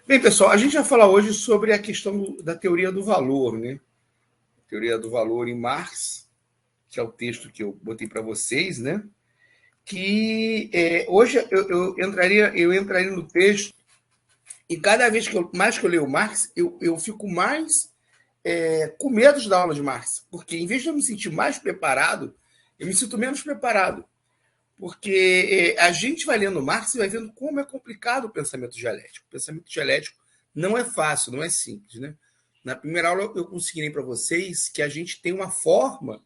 Bem, pessoal, a gente vai falar hoje sobre a questão da teoria do valor, né? Teoria do valor em Marx, que é o texto que eu botei para vocês, né? Que hoje eu entraria no texto e cada vez que eu leio Marx, eu fico mais com medo de dar aula de Marx, porque em vez de eu me sentir mais preparado, eu me sinto menos preparado, porque a gente vai lendo Marx e vai vendo como é complicado o pensamento dialético. O pensamento dialético não é fácil, não é simples, né? Na primeira aula eu consegui para vocês que a gente tem uma forma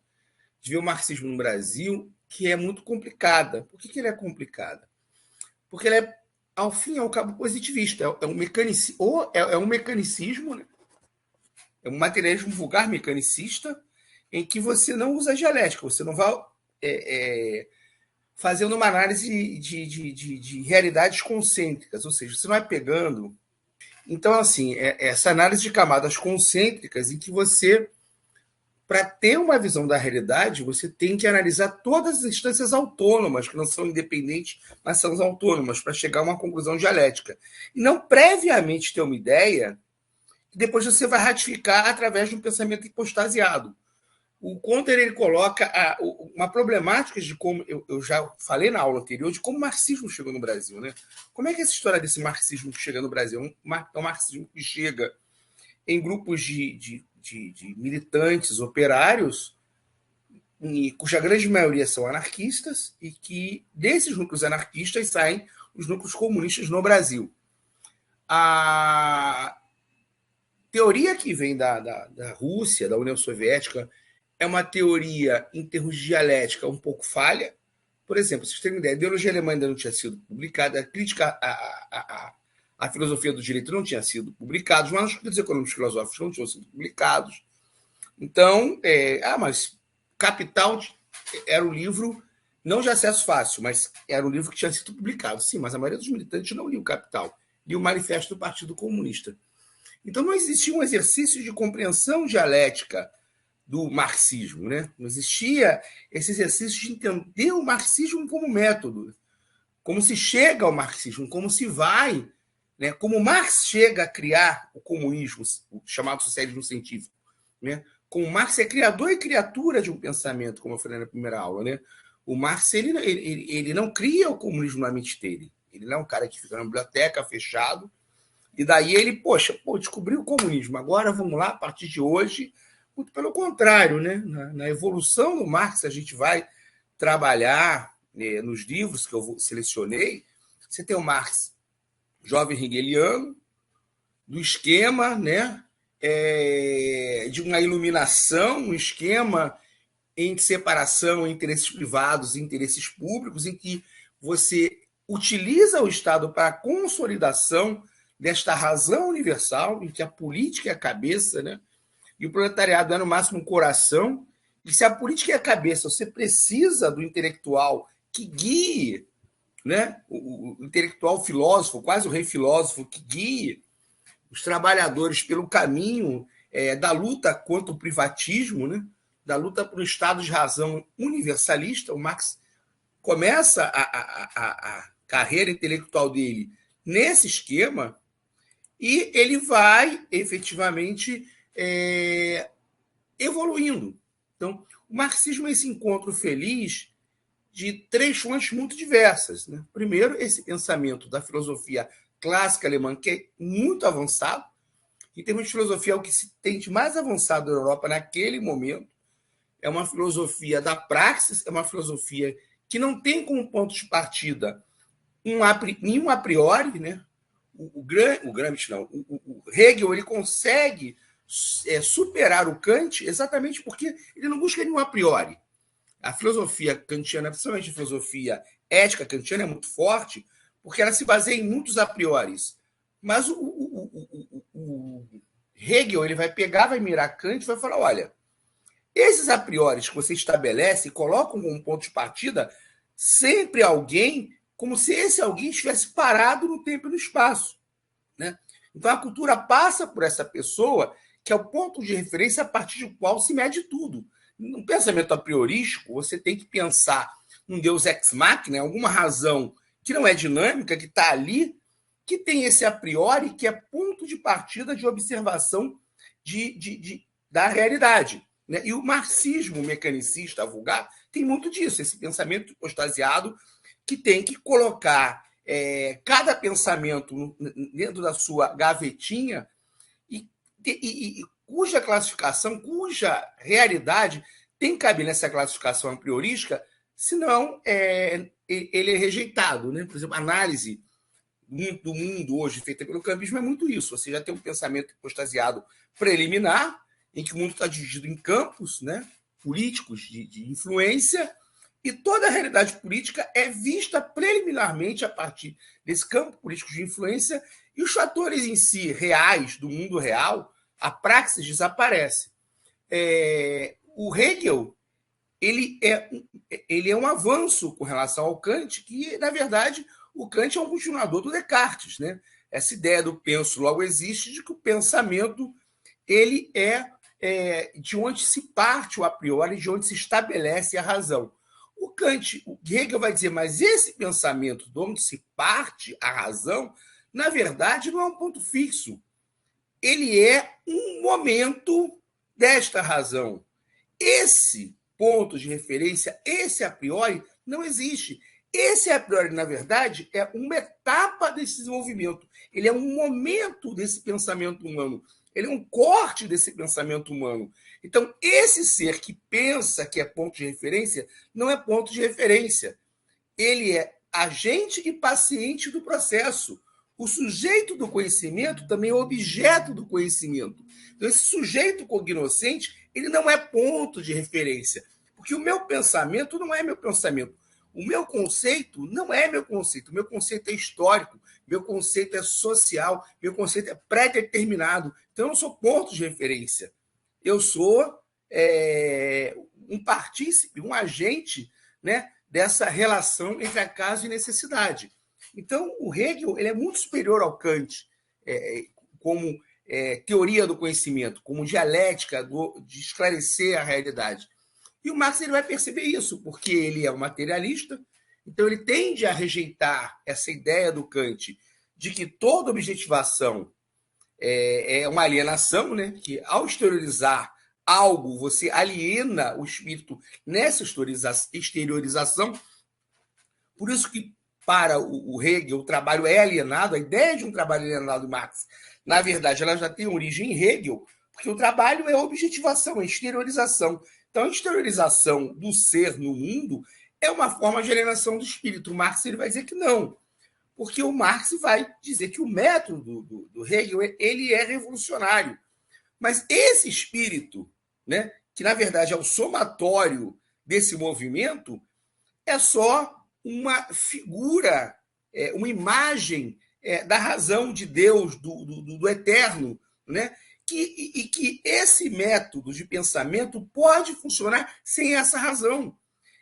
de ver o marxismo no Brasil que é muito complicada. Por que ele é complicada? Porque ele é, ao fim e ao cabo, positivista. É um mecanicismo, né? É um materialismo vulgar mecanicista em que você não usa dialética, você não vai é, é, fazendo uma análise de realidades concêntricas, ou seja, você vai pegando. Então, assim, essa análise de camadas concêntricas em que você, para ter uma visão da realidade, você tem que analisar todas as instâncias autônomas, que não são independentes, mas são autônomas, para chegar a uma conclusão dialética. E não previamente ter uma ideia que depois você vai ratificar através de um pensamento hipostasiado. O Conter ele coloca uma problemática de como eu já falei na aula anterior de como o marxismo chegou no Brasil, né? Como é que é essa história desse marxismo que chega no Brasil? É um marxismo que chega em grupos de militantes operários, cuja grande maioria são anarquistas, e que desses núcleos anarquistas saem os núcleos comunistas no Brasil. A teoria que vem da Rússia, da União Soviética, é uma teoria, em termos de dialética, um pouco falha. Por exemplo, vocês terem uma ideia, a ideologia alemã ainda não tinha sido publicada, a crítica à filosofia do direito não tinha sido publicada, os manuscritos econômicos filosóficos não tinham sido publicados. Então, mas Capital era um livro não de acesso fácil, mas era um livro que tinha sido publicado. Sim, mas a maioria dos militantes não lia o Capital, lia o Manifesto do Partido Comunista. Então não existia um exercício de compreensão dialética do marxismo, né? Não existia esse exercício de entender o marxismo como método, como se chega ao marxismo, como se vai, né? Como Marx chega a criar o comunismo, o chamado socialismo científico, né? Como Marx é criador e criatura de um pensamento, como eu falei na primeira aula, né? O Marx ele não cria o comunismo na mente dele. Ele não é um cara que fica na biblioteca fechado e daí ele, descobriu o comunismo. Agora vamos lá, a partir de hoje. Muito pelo contrário, né? Na evolução do Marx, a gente vai trabalhar nos livros que eu selecionei. Você tem o Marx jovem hegeliano, do esquema, né? De uma iluminação, um esquema em separação entre interesses privados e interesses públicos, em que você utiliza o Estado para a consolidação desta razão universal, em que a política é a cabeça, né? E o proletariado é, no máximo, um coração. E se a política é a cabeça, você precisa do intelectual que guie, né? O intelectual filósofo, quase o rei filósofo, que guie os trabalhadores pelo caminho da luta contra o privatismo, né? Da luta por um Estado de razão universalista. O Marx começa a carreira intelectual dele nesse esquema e ele vai efetivamente evoluindo. Então, o marxismo é esse encontro feliz de três fontes muito diversas. Né? Primeiro, esse pensamento da filosofia clássica alemã, que é muito avançado. Em termos de filosofia, é o que se tem de mais avançado na Europa naquele momento. É uma filosofia da praxis, é uma filosofia que não tem como ponto de partida nenhum a priori, né? O Gramsci não, o Hegel ele consegue superar o Kant exatamente porque ele não busca nenhum a priori. A filosofia kantiana, principalmente a filosofia ética kantiana, é muito forte porque ela se baseia em muitos a priori. Mas o Hegel ele vai pegar, vai mirar Kant e vai falar: olha, esses a priori que você estabelece e colocam como ponto de partida sempre alguém, como se esse alguém estivesse parado no tempo e no espaço. Né? Então a cultura passa por essa pessoa, que é o ponto de referência a partir do qual se mede tudo. No pensamento a priorístico, você tem que pensar num Deus ex machina, alguma razão que não é dinâmica, que está ali, que tem esse a priori que é ponto de partida de observação da realidade. Né? E o marxismo mecanicista vulgar tem muito disso, esse pensamento postasiado que tem que colocar cada pensamento dentro da sua gavetinha e cuja classificação, cuja realidade tem que caber nessa classificação a priorística, senão ele é rejeitado. Né? Por exemplo, a análise do mundo hoje feita pelo cambismo é muito isso. Você já tem um pensamento postasiado preliminar, em que o mundo está dividido em campos, né, políticos de influência, e toda a realidade política é vista preliminarmente a partir desse campo político de influência, e os fatores em si reais, do mundo real, a praxis desaparece. O Hegel ele é um avanço com relação ao Kant, que, na verdade, o Kant é um continuador do Descartes. Né? Essa ideia do penso logo existe, de que o pensamento ele é de onde se parte o a priori, de onde se estabelece a razão. O Hegel vai dizer, mas esse pensamento de onde se parte a razão, na verdade, não é um ponto fixo. Ele é um momento desta razão. Esse ponto de referência, esse a priori, não existe. Esse a priori, na verdade, é uma etapa desse desenvolvimento. Ele é um momento desse pensamento humano. Ele é um corte desse pensamento humano. Então, esse ser que pensa que é ponto de referência, não é ponto de referência. Ele é agente e paciente do processo. O sujeito do conhecimento também é objeto do conhecimento. Então, esse sujeito cognoscente, ele não é ponto de referência, porque o meu pensamento não é meu pensamento. O meu conceito não é meu conceito. O meu conceito é histórico, meu conceito é social, meu conceito é pré-determinado. Então, eu não sou ponto de referência. Eu sou um partícipe, um agente, né, dessa relação entre acaso e necessidade. Então, o Hegel ele é muito superior ao Kant como teoria do conhecimento, como dialética de esclarecer a realidade. E o Marx ele vai perceber isso, porque ele é um materialista, então ele tende a rejeitar essa ideia do Kant de que toda objetivação é uma alienação, né? Que ao exteriorizar algo, você aliena o espírito nessa exteriorização. Por isso que, para o Hegel, o trabalho é alienado, a ideia de um trabalho alienado do Marx, na verdade, ela já tem origem em Hegel, porque o trabalho é objetivação, é exteriorização. Então, a exteriorização do ser no mundo é uma forma de alienação do espírito. O Marx ele vai dizer que não, porque o Marx vai dizer que o método do Hegel ele é revolucionário. Mas esse espírito, né, que na verdade é o somatório desse movimento, é só uma figura, uma imagem da razão de Deus, do eterno, né? Que esse método de pensamento pode funcionar sem essa razão.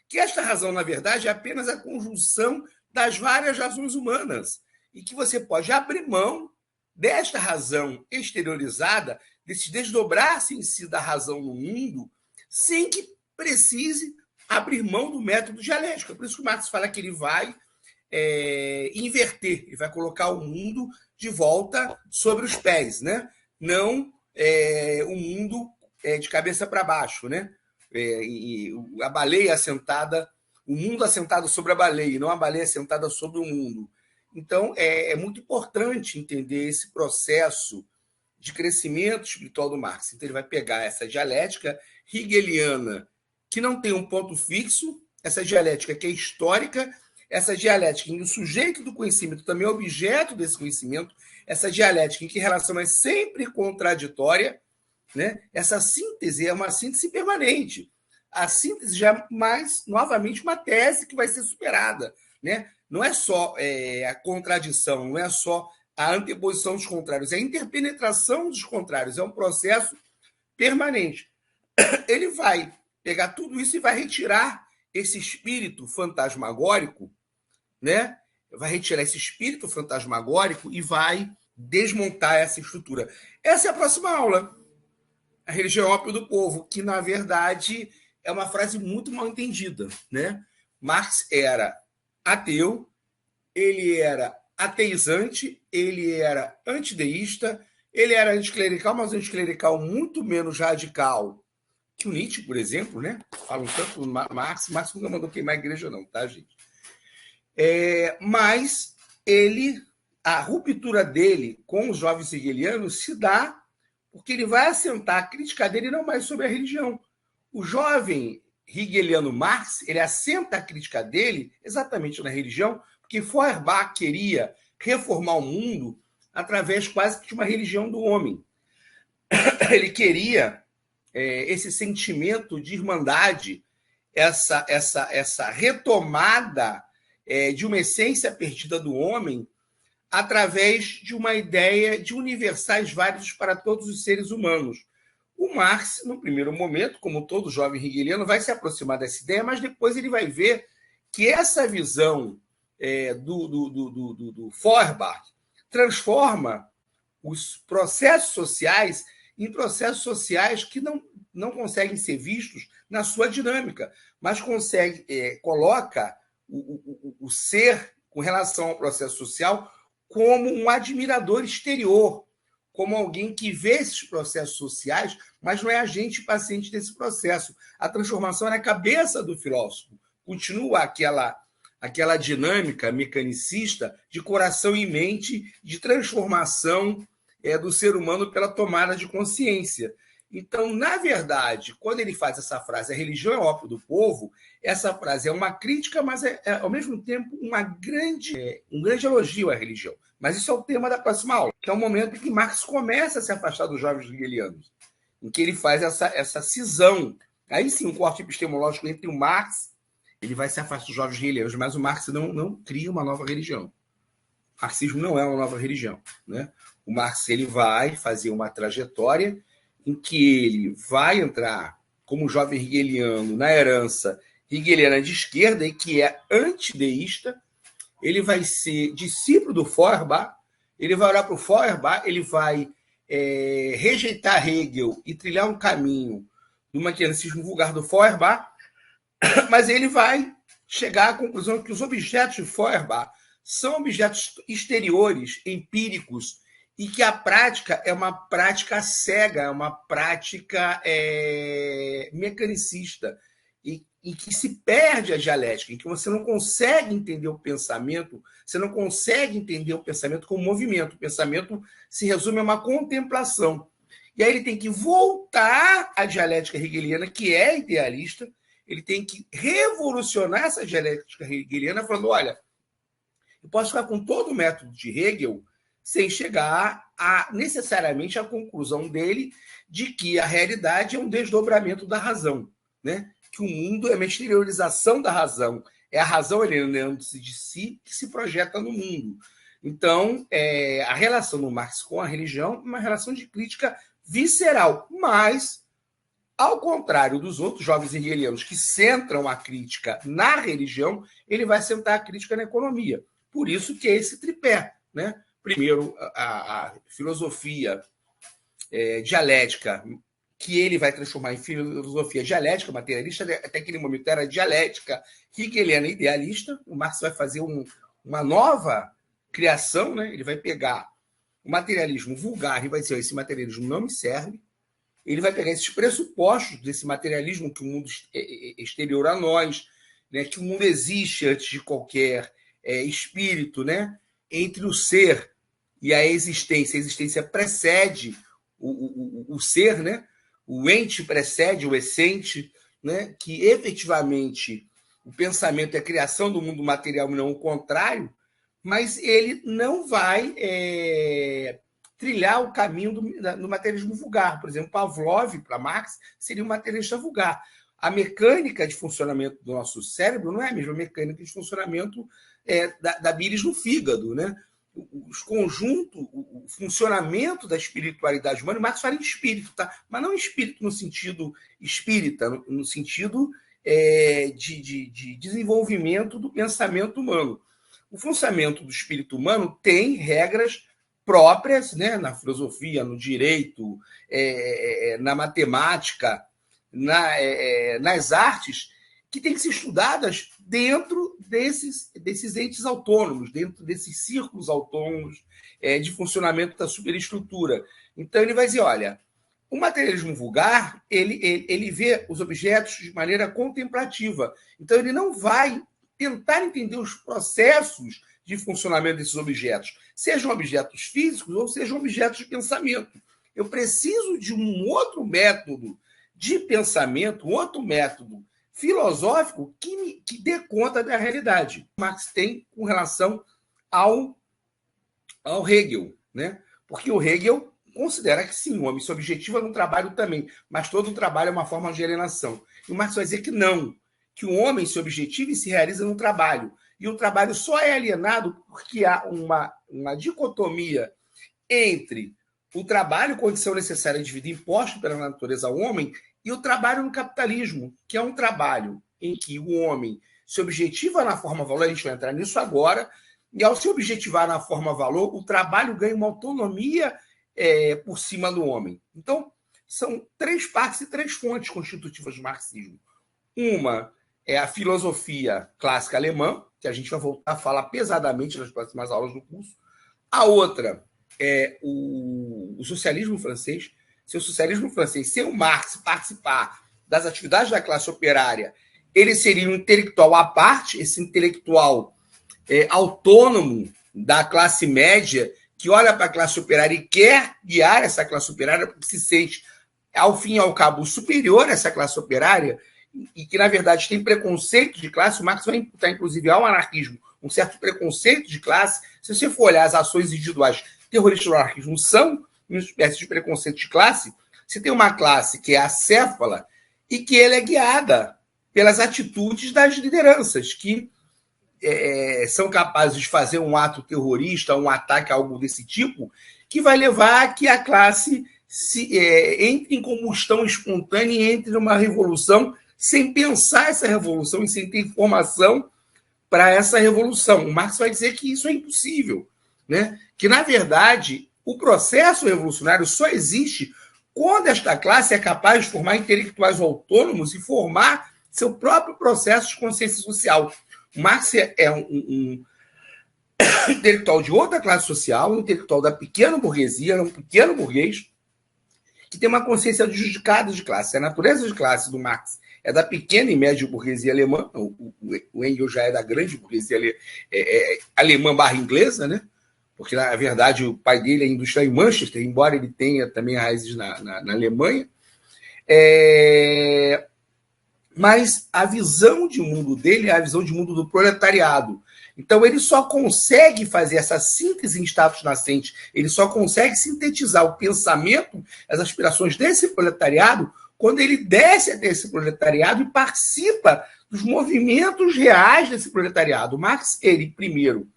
Que esta razão, na verdade, é apenas a conjunção das várias razões humanas. E que você pode abrir mão desta razão exteriorizada, desse desdobrar-se em si da razão no mundo, sem que precise abrir mão do método dialético. É por isso que o Marx fala que ele vai inverter, ele vai colocar o mundo de volta sobre os pés, né? Não o mundo de cabeça para baixo, né? E a baleia assentada, o mundo assentado sobre a baleia, e não a baleia assentada sobre o mundo. Então, é muito importante entender esse processo de crescimento espiritual do Marx. Então, ele vai pegar essa dialética hegeliana, que não tem um ponto fixo, essa dialética que é histórica, essa dialética em que o sujeito do conhecimento também é objeto desse conhecimento, essa dialética em que a relação é sempre contraditória, né? Essa síntese é uma síntese permanente. A síntese já é mais, novamente, uma tese que vai ser superada, né? Não é só a contradição, não é só a anteposição dos contrários, é a interpenetração dos contrários, é um processo permanente. Ele vai pegar tudo isso e vai retirar esse espírito fantasmagórico, né? Vai retirar esse espírito fantasmagórico e vai desmontar essa estrutura. Essa é a próxima aula. A religião ópio do povo, que, na verdade, é uma frase muito mal entendida, né? Marx era ateu, ele era ateizante, ele era antideísta, ele era anticlerical, mas anticlerical muito menos radical que o Nietzsche, por exemplo, né? Falam tanto do Marx nunca mandou queimar a igreja, não, tá, gente? Mas a ruptura dele com os jovens hegelianos se dá porque ele vai assentar a crítica dele não mais sobre a religião. O jovem hegeliano Marx, ele assenta a crítica dele exatamente na religião, porque Feuerbach queria reformar o mundo através quase que de uma religião do homem. Ele queria esse sentimento de irmandade, essa retomada de uma essência perdida do homem através de uma ideia de universais válidos para todos os seres humanos. O Marx, no primeiro momento, como todo jovem hegeliano, vai se aproximar dessa ideia, mas depois ele vai ver que essa visão do Feuerbach transforma os processos sociais em processos sociais que não conseguem ser vistos na sua dinâmica, mas coloca o ser, com relação ao processo social, como um admirador exterior, como alguém que vê esses processos sociais, mas não é agente paciente desse processo. A transformação é na cabeça do filósofo. Continua aquela dinâmica mecanicista de coração e mente, de transformação do ser humano pela tomada de consciência. Então, na verdade, quando ele faz essa frase, a religião é ópio do povo, essa frase é uma crítica, mas ao mesmo tempo, um grande elogio à religião. Mas isso é o tema da próxima aula, que é o momento em que Marx começa a se afastar dos jovens hegelianos, em que ele faz essa cisão. Aí sim, um corte epistemológico entre o Marx, ele vai se afastar dos jovens hegelianos, mas o Marx não cria uma nova religião. O marxismo não é uma nova religião, né? O Marx ele vai fazer uma trajetória em que ele vai entrar como jovem hegeliano na herança hegeliana de esquerda e que é antideísta. Ele vai ser discípulo do Feuerbach, ele vai olhar para o Feuerbach, ele vai rejeitar Hegel e trilhar um caminho do materialismo vulgar do Feuerbach, mas ele vai chegar à conclusão que os objetos de Feuerbach são objetos exteriores, empíricos, e que a prática é uma prática cega, é uma prática mecanicista, em que se perde a dialética, em que você não consegue entender o pensamento, você não consegue entender o pensamento como movimento. O pensamento se resume a uma contemplação. E aí ele tem que voltar à dialética hegeliana, que é idealista, ele tem que revolucionar essa dialética hegeliana, falando, olha, eu posso ficar com todo o método de Hegel sem chegar necessariamente à conclusão dele de que a realidade é um desdobramento da razão, né? Que o mundo é uma exteriorização da razão. É a razão alienando-se de si que se projeta no mundo. Então, a relação do Marx com a religião é uma relação de crítica visceral, mas, ao contrário dos outros jovens hegelianos que centram a crítica na religião, ele vai centrar a crítica na economia. Por isso que é esse tripé, né? Primeiro, a filosofia dialética, que ele vai transformar em filosofia dialética materialista, até aquele momento era dialética hegeliana idealista. O Marx vai fazer uma nova criação, né? Ele vai pegar o materialismo vulgar e vai dizer, esse materialismo não me serve. Ele vai pegar esses pressupostos desse materialismo, que o mundo é exterior a nós, né? Que o mundo existe antes de qualquer espírito, né? Entre o ser e a existência precede o ser, né? O ente precede o essente, né? Que efetivamente o pensamento é a criação do mundo material e não o contrário, mas ele não vai trilhar o caminho do materialismo vulgar. Por exemplo, Pavlov, para Marx, seria um materialista vulgar. A mecânica de funcionamento do nosso cérebro não é a mesma mecânica de funcionamento da bílis no fígado, né? O funcionamento da espiritualidade humana, Marx fala em espírito, tá? Mas não espírito no sentido espírita, no sentido de desenvolvimento do pensamento humano. O funcionamento do espírito humano tem regras próprias, né? Na filosofia, no direito, na matemática, nas artes, que têm que ser estudadas dentro desses entes autônomos, dentro desses círculos autônomos de funcionamento da superestrutura. Então, ele vai dizer, olha, o materialismo vulgar, ele vê os objetos de maneira contemplativa. Então, ele não vai tentar entender os processos de funcionamento desses objetos, sejam objetos físicos ou sejam objetos de pensamento. Eu preciso de um outro método de pensamento, um outro método filosófico que dê conta da realidade. Marx tem com relação ao Hegel, né? Porque o Hegel considera que sim, o homem se objetiva no trabalho também, mas todo o trabalho é uma forma de alienação. E o Marx vai dizer que não, que o homem se objetiva e se realiza no trabalho. E o trabalho só é alienado porque há uma dicotomia entre o trabalho, condição necessária de vida imposta pela natureza ao homem, e o trabalho no capitalismo, que é um trabalho em que o homem se objetiva na forma-valor, a gente vai entrar nisso agora, e ao se objetivar na forma-valor, o trabalho ganha uma autonomia por cima do homem. Então, são 3 partes e 3 fontes constitutivas do marxismo. Uma é a filosofia clássica alemã, que a gente vai voltar a falar pesadamente nas próximas aulas do curso. A outra é o socialismo francês. Se o socialismo francês, se o Marx participar das atividades da classe operária, ele seria um intelectual à parte, esse intelectual autônomo da classe média, que olha para a classe operária e quer guiar essa classe operária, porque se sente, ao fim e ao cabo, superior a essa classe operária, e que, na verdade, tem preconceito de classe. O Marx vai imputar, inclusive, ao anarquismo um certo preconceito de classe. Se você for olhar as ações individuais terroristas do anarquismo, são uma espécie de preconceito de classe. Você tem uma classe que é acéfala e que ela é guiada pelas atitudes das lideranças, que são capazes de fazer um ato terrorista, um ataque, algo desse tipo, que vai levar a que a classe entre em combustão espontânea e entre numa revolução sem pensar essa revolução e sem ter informação para essa revolução. O Marx vai dizer que isso é impossível, né? Que, na verdade, o processo revolucionário só existe quando esta classe é capaz de formar intelectuais autônomos e formar seu próprio processo de consciência social. O Marx é um intelectual de outra classe social, um intelectual da pequena burguesia, um pequeno burguês, que tem uma consciência adjudicada de classe. A natureza de classe do Marx é da pequena e média burguesia alemã. O Engels já é da grande burguesia alemã barra inglesa, né? Porque, na verdade, o pai dele é industrial em Manchester, embora ele tenha também raízes na Alemanha. Mas a visão de mundo dele é a visão de mundo do proletariado. Então, ele só consegue fazer essa síntese em status nascente, ele só consegue sintetizar o pensamento, as aspirações desse proletariado, quando ele desce até esse proletariado e participa dos movimentos reais desse proletariado. O Marx, ele, primeiro,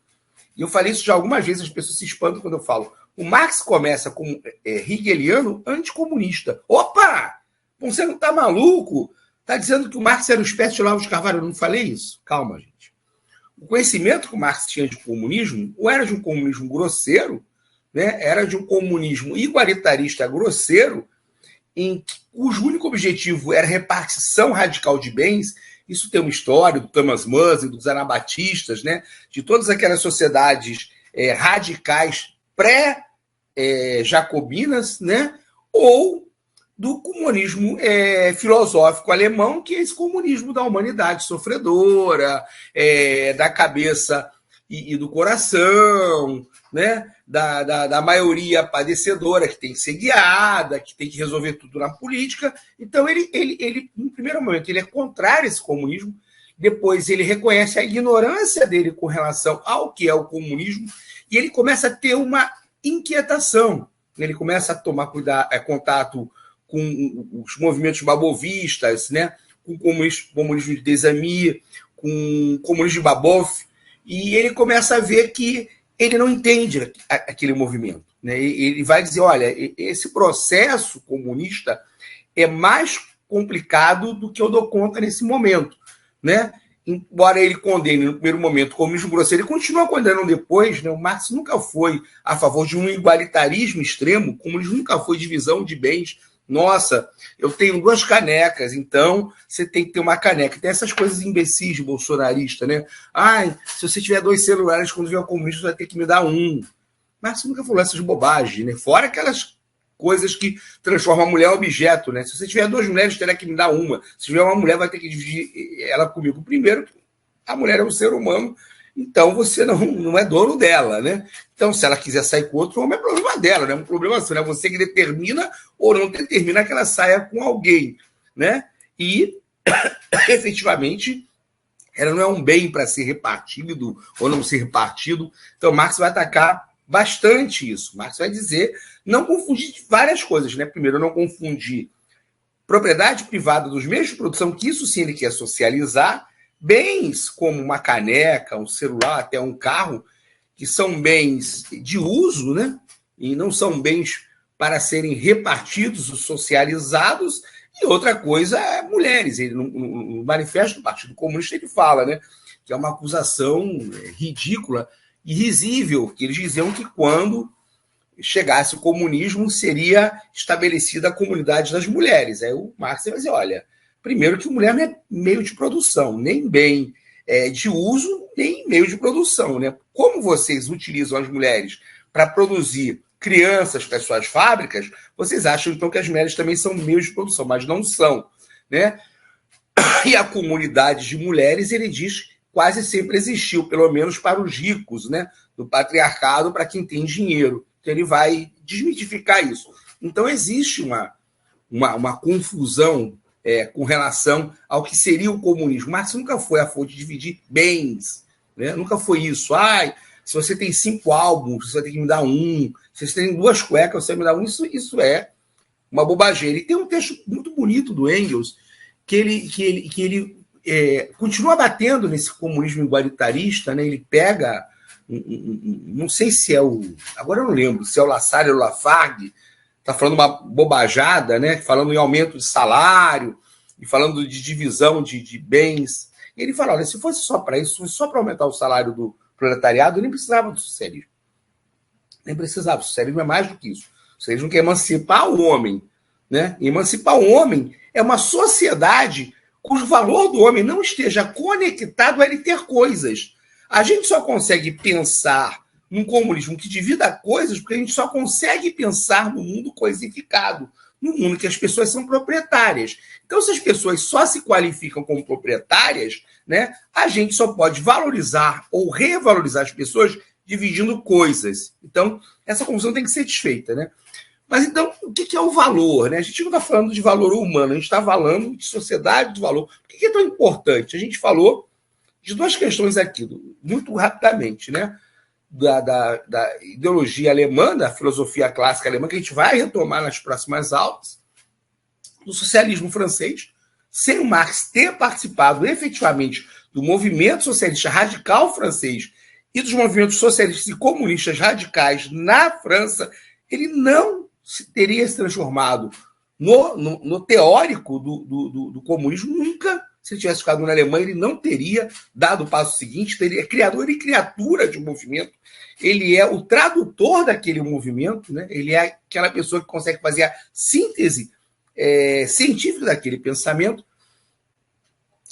e eu falei isso já algumas vezes, as pessoas se espantam quando eu falo, o Marx começa como hegeliano anticomunista. Opa! Você não está maluco? Está dizendo que o Marx era uma espécie de Olavo de Carvalho. Eu não falei isso? Calma, gente. O conhecimento que o Marx tinha de comunismo, ou era de um comunismo grosseiro, né? Era de um comunismo igualitarista grosseiro, cujo único objetivo era repartição radical de bens. Isso tem uma história do Thomas Mann, dos anabatistas, né? De todas aquelas sociedades radicais pré-jacobinas, né? Ou do comunismo filosófico alemão, que é esse comunismo da humanidade sofredora, da cabeça e do coração, né? Da maioria padecedora, que tem que ser guiada, que tem que resolver tudo na política. Então, ele no primeiro momento, ele é contrário a esse comunismo, depois ele reconhece a ignorância dele com relação ao que é o comunismo, e ele começa a ter uma inquietação, ele começa a tomar contato com os movimentos babovistas, né? Com o comunismo de Desami, com o comunismo de Babov, e ele começa a ver que ele não entende aquele movimento, né? Ele vai dizer, olha, esse processo comunista é mais complicado do que eu dou conta nesse momento, né? Embora ele condene no primeiro momento o comunismo grosseiro, ele continua condenando depois, né? O Marx nunca foi a favor de um igualitarismo extremo, o comunismo nunca foi divisão de bens, Nossa, eu tenho 2 canecas, então você tem que ter uma caneca. Tem essas coisas imbecis de bolsonarista, né? Ai, se você tiver 2 celulares, quando vier o comunista, você vai ter que me dar um. Mas você nunca falou essas bobagens, né? Fora aquelas coisas que transformam a mulher em objeto, né? Se você tiver 2 mulheres, terá que me dar uma. Se tiver uma mulher, vai ter que dividir ela comigo. Primeiro, a mulher é um ser humano, então você não é dono dela, né? Então, se ela quiser sair com outro homem, é problema dela, não é um problema seu, né? Você que determina ou não determina que ela saia com alguém, né? E, efetivamente, ela não é um bem para ser repartido ou não ser repartido. Então, Marx vai atacar bastante isso. Marx vai dizer, não confundir várias coisas, né? Primeiro, não confundir propriedade privada dos meios de produção, que isso sim ele quer socializar, bens como uma caneca, um celular, até um carro, que são bens de uso, né? E não são bens para serem repartidos ou socializados. E outra coisa é mulheres. Ele, no manifesto do Partido Comunista ele fala, né, que é uma acusação ridícula e risível, que eles diziam que quando chegasse o comunismo seria estabelecida a comunidade das mulheres. Aí o Marx vai dizer, olha, primeiro que mulher não é meio de produção, nem bem de uso, nem meio de produção, né? Como vocês utilizam as mulheres para produzir crianças para as suas fábricas, vocês acham então que as mulheres também são meios de produção, mas não são, né? E a comunidade de mulheres, ele diz, quase sempre existiu, pelo menos para os ricos, né? Do patriarcado, para quem tem dinheiro. Então ele vai desmitificar isso. Então existe uma confusão com relação ao que seria o comunismo. Marx nunca foi a favor de dividir bens, né? Nunca foi isso. Ai, se você tem 5 álbuns, você vai ter que me dar um. Se você tem 2 cuecas, você vai me dar um. Isso é uma bobageira. E tem um texto muito bonito do Engels que ele continua batendo nesse comunismo igualitarista, né? Ele pega, não sei se é agora eu não lembro, se é o Lassalle ou o Lafargue, está falando uma bobajada, né? Falando em aumento de salário e falando de divisão de bens. E ele fala, olha, se fosse só para isso, se fosse só para aumentar o salário do proletariado, nem precisava do socialismo. Nem precisava. O socialismo é mais do que isso. O socialismo quer emancipar o homem, né? E emancipar o homem é uma sociedade cujo valor do homem não esteja conectado a ele ter coisas. A gente só consegue pensar num comunismo que divida coisas porque a gente só consegue pensar no mundo coisificado, no mundo que as pessoas são proprietárias. Então, se as pessoas só se qualificam como proprietárias, né, a gente só pode valorizar ou revalorizar as pessoas dividindo coisas. Então, essa confusão tem que ser desfeita, né? Mas então, o que é o valor? Né? A gente não está falando de valor humano, a gente está falando de sociedade de valor. Por que é tão importante? A gente falou de 2 questões aqui, muito rapidamente, né? Da ideologia alemã, da filosofia clássica alemã, que a gente vai retomar nas próximas aulas, do socialismo francês, sem o Marx ter participado efetivamente do movimento socialista radical francês e dos movimentos socialistas e comunistas radicais na França, ele não teria se transformado no teórico do comunismo nunca. Se ele tivesse ficado na Alemanha, ele não teria dado o passo seguinte, teria criador e criatura de um movimento. Ele é o tradutor daquele movimento, né? Ele é aquela pessoa que consegue fazer a síntese científica daquele pensamento.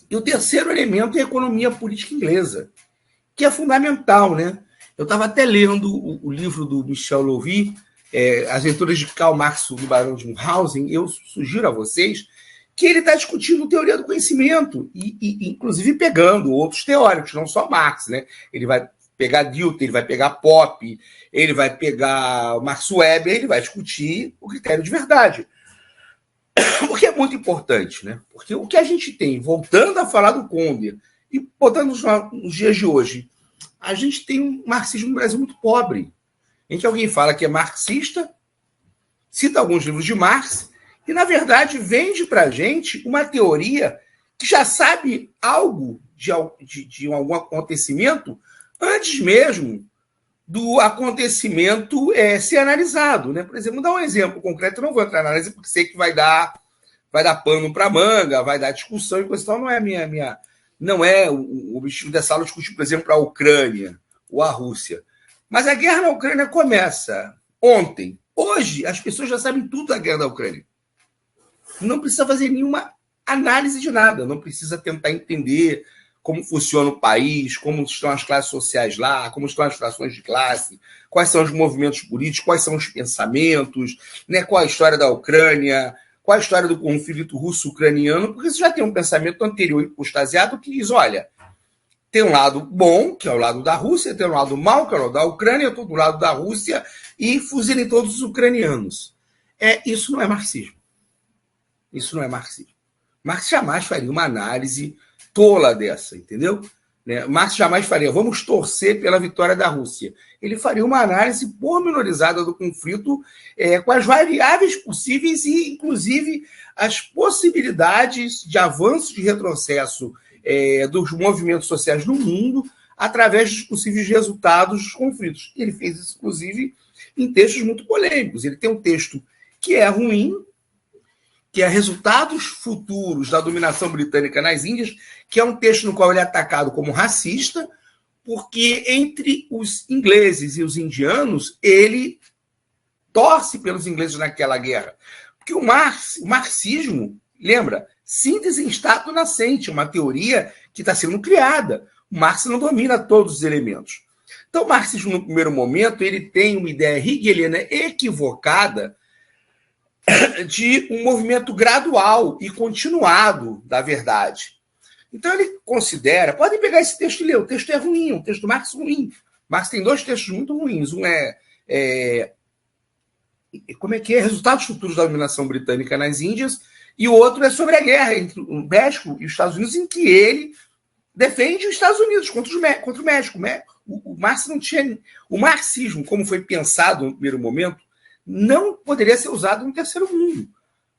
E o terceiro elemento é a economia política inglesa, que é fundamental, né? Eu estava até lendo o livro do Michel Louvi, As Aventuras de Karl Marx do Barão de Munchausen. Eu sugiro a vocês que ele está discutindo teoria do conhecimento e inclusive pegando outros teóricos, não só Marx, né? Ele vai pegar Dilthey, ele vai pegar Popper, ele vai pegar Max Weber, ele vai discutir o critério de verdade. O que é muito importante, né? Porque o que a gente tem, voltando a falar do Combe e botando nos dias de hoje, a gente tem um marxismo no Brasil muito pobre, em que alguém fala que é marxista, cita alguns livros de Marx, e, na verdade, vende para a gente uma teoria que já sabe algo de algum acontecimento antes mesmo do acontecimento ser analisado. Né? Por exemplo, vou dar um exemplo concreto, eu não vou entrar na análise porque sei que vai dar pano para manga, vai dar discussão e coisa e tal. Não é não é o objetivo dessa aula discutir, por exemplo, a Ucrânia ou a Rússia. Mas a guerra na Ucrânia começa ontem. Hoje, as pessoas já sabem tudo da guerra da Ucrânia. não precisa fazer nenhuma análise de nada, não precisa tentar entender como funciona o país, como estão as classes sociais lá, como estão as frações de classe, quais são os movimentos políticos, quais são os pensamentos, né, qual a história da Ucrânia, qual a história do conflito russo-ucraniano, porque você já tem um pensamento anterior hipostasiado que diz, olha, tem um lado bom, que é o lado da Rússia, tem um lado mau, que é o lado da Ucrânia, eu estou do lado da Rússia e fuzilem todos os ucranianos. Isso não é marxismo. Isso não é marxismo. Marx jamais faria uma análise tola dessa, entendeu? Marx jamais faria, vamos torcer pela vitória da Rússia. Ele faria uma análise pormenorizada do conflito com as variáveis possíveis e, inclusive, as possibilidades de avanço, de retrocesso dos movimentos sociais no mundo através dos possíveis resultados dos conflitos. Ele fez isso, inclusive, em textos muito polêmicos. Ele tem um texto que é ruim, que é Resultados Futuros da Dominação Britânica nas Índias, que é um texto no qual ele é atacado como racista, porque entre os ingleses e os indianos, ele torce pelos ingleses naquela guerra. Porque o marxismo, lembra, síntese em estado nascente, uma teoria que está sendo criada. O Marx não domina todos os elementos. Então, o marxismo, no primeiro momento, ele tem uma ideia hegeliana equivocada de um movimento gradual e continuado da verdade. Então ele considera, podem pegar esse texto e ler, o texto é ruim, um texto do Marx ruim. Marx tem dois textos muito ruins, um como é que é? Resultados Futuros da Dominação Britânica nas Índias, e o outro é sobre a guerra entre o México e os Estados Unidos, em que ele defende os Estados Unidos contra o México. O Marx não tinha... O marxismo, como foi pensado no primeiro momento, não poderia ser usado no terceiro mundo.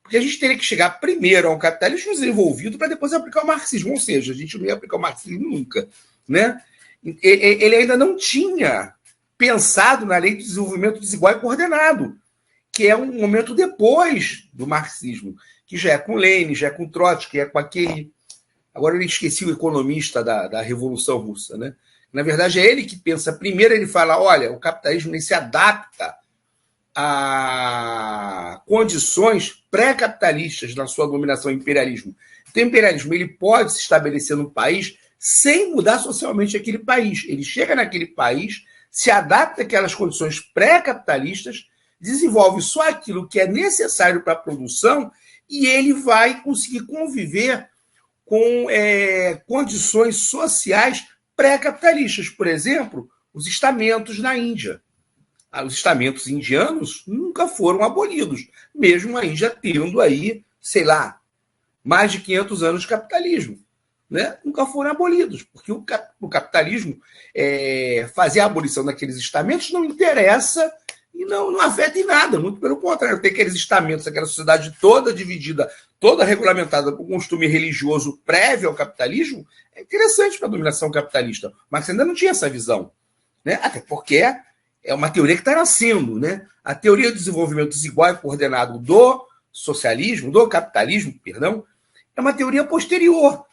Porque a gente teria que chegar primeiro ao capitalismo desenvolvido para depois aplicar o marxismo. Ou seja, a gente não ia aplicar o marxismo nunca. Né? Ele ainda não tinha pensado na lei de desenvolvimento desigual e coordenado, que é um momento depois do marxismo, que já é com Lenin, já é com Trotsky, é com aquele... Agora eu esqueci o economista da Revolução Russa. Né? Na verdade, é ele que pensa. Primeiro ele fala, olha, o capitalismo nem se adapta a condições pré-capitalistas na sua dominação imperialismo. Então, o imperialismo ele pode se estabelecer no país sem mudar socialmente aquele país. Ele chega naquele país, se adapta àquelas condições pré-capitalistas, desenvolve só aquilo que é necessário para a produção e ele vai conseguir conviver com condições sociais pré-capitalistas. Por exemplo, os estamentos na Índia. Os estamentos indianos nunca foram abolidos, mesmo a Índia tendo aí, sei lá, mais de 500 anos de capitalismo. Né? Nunca foram abolidos, porque o capitalismo, fazer a abolição daqueles estamentos não interessa e não afeta em nada, muito pelo contrário. Tem aqueles estamentos, aquela sociedade toda dividida, toda regulamentada por um costume religioso prévio ao capitalismo, é interessante para a dominação capitalista. Mas ainda não tinha essa visão. Né? Até porque é uma teoria que está nascendo, né? A teoria do desenvolvimento desigual e coordenado do socialismo, do capitalismo, perdão, é uma teoria posterior.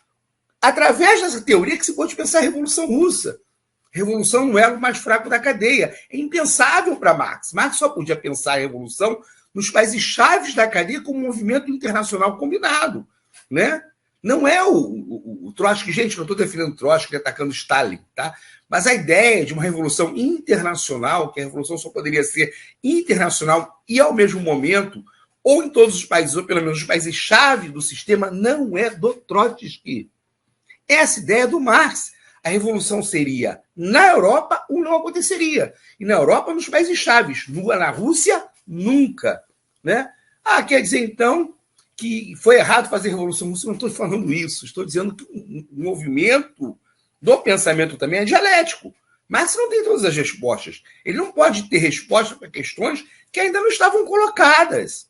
Através dessa teoria que se pode pensar a Revolução Russa. Revolução não é o mais fraco da cadeia. É impensável para Marx. Marx só podia pensar a revolução nos países chaves da cadeia como um movimento internacional combinado. Né? Não é o Trotsky, gente, eu estou defendendo Trotsky atacando Stalin, tá? Mas a ideia de uma revolução internacional, que a revolução só poderia ser internacional e, ao mesmo momento, ou em todos os países, ou pelo menos nos países-chave do sistema, não é do Trotsky. Essa ideia é do Marx. A revolução seria na Europa ou não aconteceria. E na Europa, nos países-chaves. Na Rússia, nunca. Né? Quer dizer, então, que foi errado fazer revolução russa? Não estou falando isso. Estou dizendo que o movimento do pensamento também é dialético. Marx não tem todas as respostas. Ele não pode ter resposta para questões que ainda não estavam colocadas.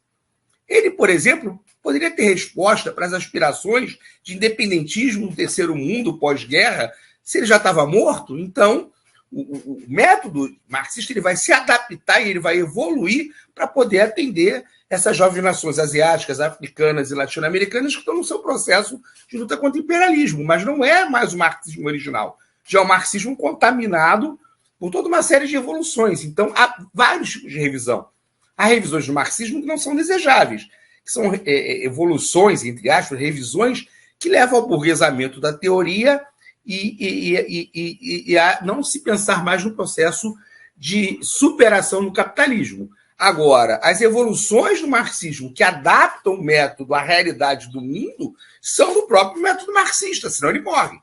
Ele, por exemplo, poderia ter resposta para as aspirações de independentismo no terceiro mundo pós-guerra, se ele já estava morto. Então, o método marxista ele vai se adaptar e ele vai evoluir para poder atender essas jovens nações asiáticas, africanas e latino-americanas que estão no seu processo de luta contra o imperialismo, mas não é mais o marxismo original. Já é o marxismo contaminado por toda uma série de evoluções. Então, há vários tipos de revisão. Há revisões do marxismo que não são desejáveis, que são evoluções, entre aspas, revisões, que levam ao burguesamento da teoria e a não se pensar mais no processo de superação do capitalismo. Agora, as evoluções do marxismo que adaptam o método à realidade do mundo são do próprio método marxista, senão ele morre.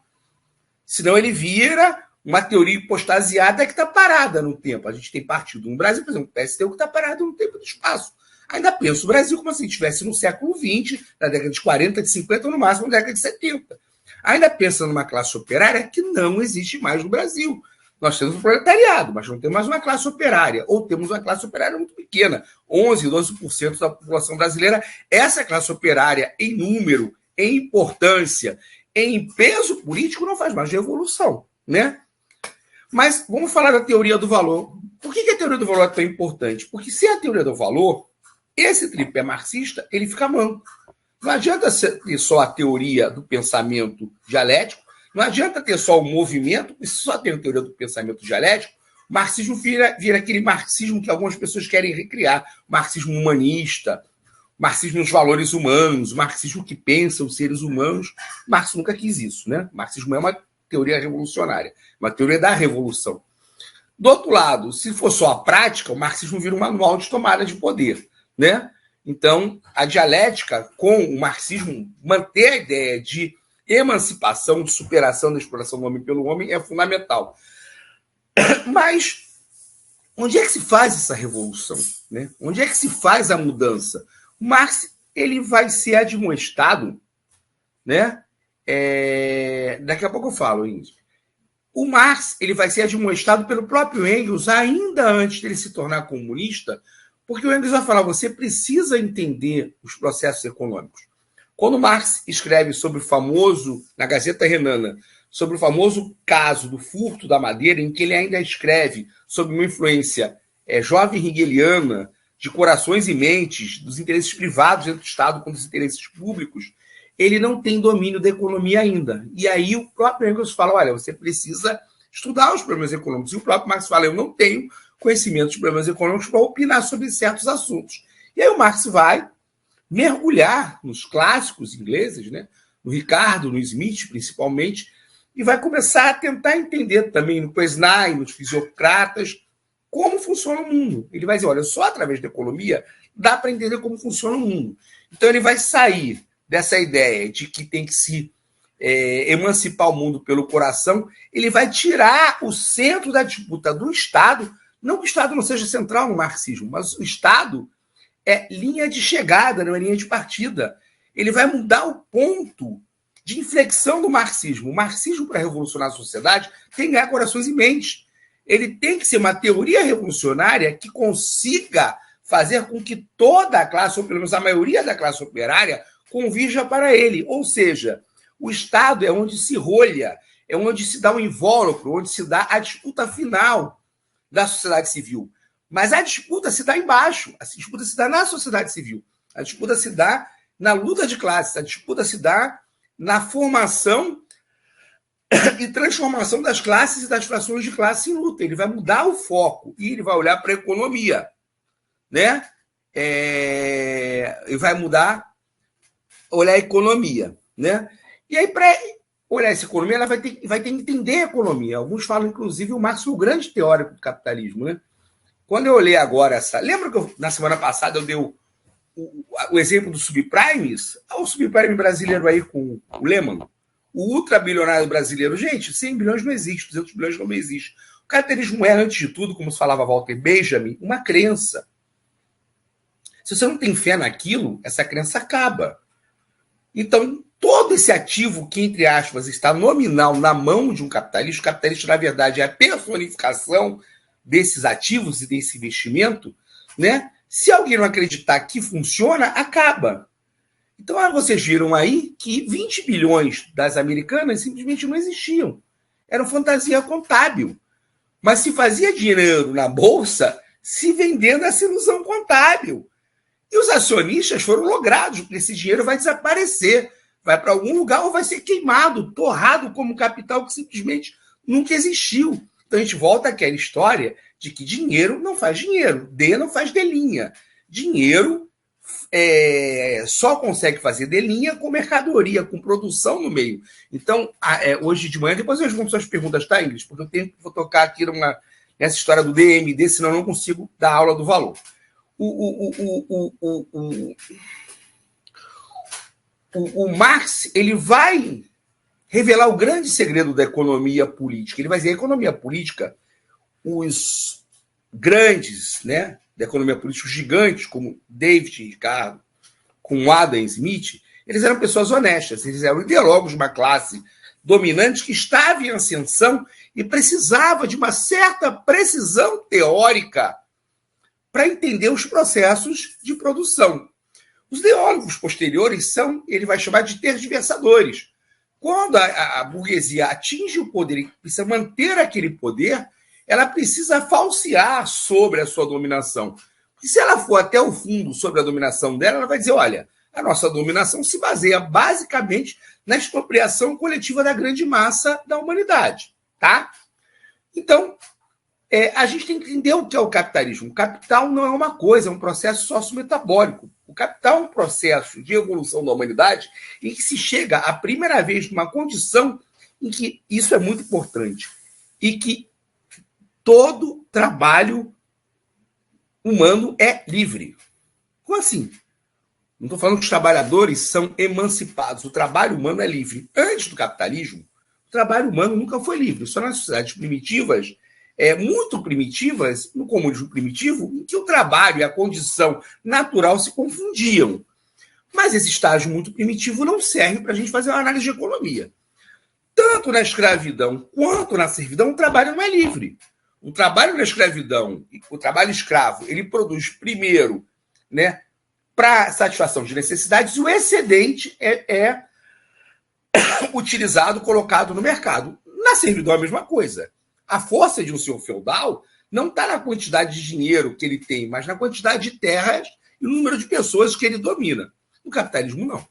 Senão ele vira uma teoria hipostasiada que está parada no tempo. A gente tem partido no Brasil, por exemplo, o PSTU, que está parado no tempo e no espaço. Ainda penso o Brasil como se estivesse no século XX, na década de 40, de 50, ou no máximo na década de 70. Ainda pensa numa classe operária que não existe mais no Brasil. Nós temos um proletariado, mas não temos mais uma classe operária, ou temos uma classe operária muito pequena, 11%, 12% da população brasileira. Essa classe operária, em número, em importância, em peso político, não faz mais revolução, né? Mas vamos falar da teoria do valor. Por que a teoria do valor é tão importante? Porque sem a teoria do valor, esse tripé marxista, ele fica manco. Não adianta ter só a teoria do pensamento dialético, não adianta ter só o movimento, porque se só tem a teoria do pensamento dialético, o marxismo vira aquele marxismo que algumas pessoas querem recriar, o marxismo humanista, o marxismo nos valores humanos, o marxismo que pensa os seres humanos. Marx nunca quis isso, né? O marxismo é uma teoria revolucionária, uma teoria da revolução. Do outro lado, se for só a prática, o marxismo vira um manual de tomada de poder, né? Então, a dialética com o marxismo, manter a ideia de emancipação, de superação da exploração do homem pelo homem é fundamental. Mas onde é que se faz essa revolução, né? Onde é que se faz a mudança? O Marx, ele vai ser admoestado, né? Daqui a pouco eu falo, Índio. O Marx, ele vai ser admoestado pelo próprio Engels ainda antes dele se tornar comunista, porque o Engels vai falar, você precisa entender os processos econômicos. Quando Marx escreve sobre o famoso, na Gazeta Renana, sobre o famoso caso do furto da madeira, em que ele ainda escreve sobre uma influência jovem hegeliana, de corações e mentes, dos interesses privados dentro do Estado contra os interesses públicos, ele não tem domínio da economia ainda. E aí o próprio Engels fala, olha, você precisa estudar os problemas econômicos. E o próprio Marx fala, eu não tenho conhecimento dos problemas econômicos para opinar sobre certos assuntos. E aí o Marx vai mergulhar nos clássicos ingleses, né? No Ricardo, no Smith, principalmente, e vai começar a tentar entender também no Quesnay, nos fisiocratas, como funciona o mundo. Ele vai dizer, olha, só através da economia dá para entender como funciona o mundo. Então ele vai sair dessa ideia de que tem que se emancipar o mundo pelo coração, ele vai tirar o centro da disputa do Estado, não que o Estado não seja central no marxismo, mas o Estado é linha de chegada, não é linha de partida. Ele vai mudar o ponto de inflexão do marxismo. O marxismo, para revolucionar a sociedade, tem que ganhar corações e mentes. Ele tem que ser uma teoria revolucionária que consiga fazer com que toda a classe, ou pelo menos a maioria da classe operária, convirja para ele. Ou seja, o Estado é onde se rolha, é onde se dá o invólucro, onde se dá a disputa final da sociedade civil. Mas a disputa se dá embaixo, a disputa se dá na sociedade civil, a disputa se dá na luta de classes, a disputa se dá na formação e transformação das classes e das frações de classe em luta. Ele vai mudar o foco e ele vai olhar para a economia, né? Ele vai olhar a economia, né? E aí, para olhar essa economia, ela vai ter que entender a economia. Alguns falam, inclusive, o Marx foi o grande teórico do capitalismo, né? Quando eu olhei agora essa... Lembra que na semana passada eu dei o exemplo dos subprimes? O subprime brasileiro aí com o Lehman, o ultrabilionário brasileiro. Gente, 100 bilhões não existe, 200 bilhões não existe. O capitalismo é, antes de tudo, como se falava Walter Benjamin, uma crença. Se você não tem fé naquilo, essa crença acaba. Então, todo esse ativo que, entre aspas, está nominal na mão de um capitalista, o capitalista, na verdade, é a personificação desses ativos e desse investimento, né? Se alguém não acreditar que funciona, acaba. Então, vocês viram aí que 20 bilhões das americanas simplesmente não existiam. Eram fantasia contábil. Mas se fazia dinheiro na bolsa se vendendo essa ilusão contábil. E os acionistas foram logrados, porque esse dinheiro vai desaparecer, vai para algum lugar ou vai ser queimado, torrado como capital que simplesmente nunca existiu. Então a gente volta àquela história de que dinheiro não faz dinheiro, D não faz delinha. Dinheiro só consegue fazer de linha com mercadoria, com produção no meio. Então, hoje de manhã, depois eu respondo suas perguntas, tá, Ingrid? Porque vou tocar aqui nessa história do DMD, senão eu não consigo dar aula do valor. O Marx, ele vai revelar o grande segredo da economia política. Ele vai dizer, a economia política, os grandes, né, da economia política, os gigantes, como David Ricardo, com Adam Smith, eles eram pessoas honestas, eles eram ideólogos de uma classe dominante que estava em ascensão e precisava de uma certa precisão teórica para entender os processos de produção. Os ideólogos posteriores ele vai chamar de tergiversadores. Quando a burguesia atinge o poder e precisa manter aquele poder, ela precisa falsear sobre a sua dominação. E se ela for até o fundo sobre a dominação dela, ela vai dizer, olha, a nossa dominação se baseia basicamente na expropriação coletiva da grande massa da humanidade. Tá? Então, a gente tem que entender o que é o capitalismo. O capital não é uma coisa, é um processo sociometabólico. O capital é um processo de evolução da humanidade em que se chega a primeira vez numa condição em que isso é muito importante e que todo trabalho humano é livre. Como assim? Não estou falando que os trabalhadores são emancipados. O trabalho humano é livre. Antes do capitalismo, o trabalho humano nunca foi livre. Só nas sociedades primitivas, muito primitivas, no comunismo primitivo, em que o trabalho e a condição natural se confundiam. Mas esse estágio muito primitivo não serve para a gente fazer uma análise de economia. Tanto na escravidão quanto na servidão, o trabalho não é livre. O trabalho na escravidão, o trabalho escravo, ele produz primeiro, né, para satisfação de necessidades, e o excedente é utilizado, colocado no mercado. Na servidão é a mesma coisa. A força de um senhor feudal não está na quantidade de dinheiro que ele tem, mas na quantidade de terras e o número de pessoas que ele domina. No capitalismo, não.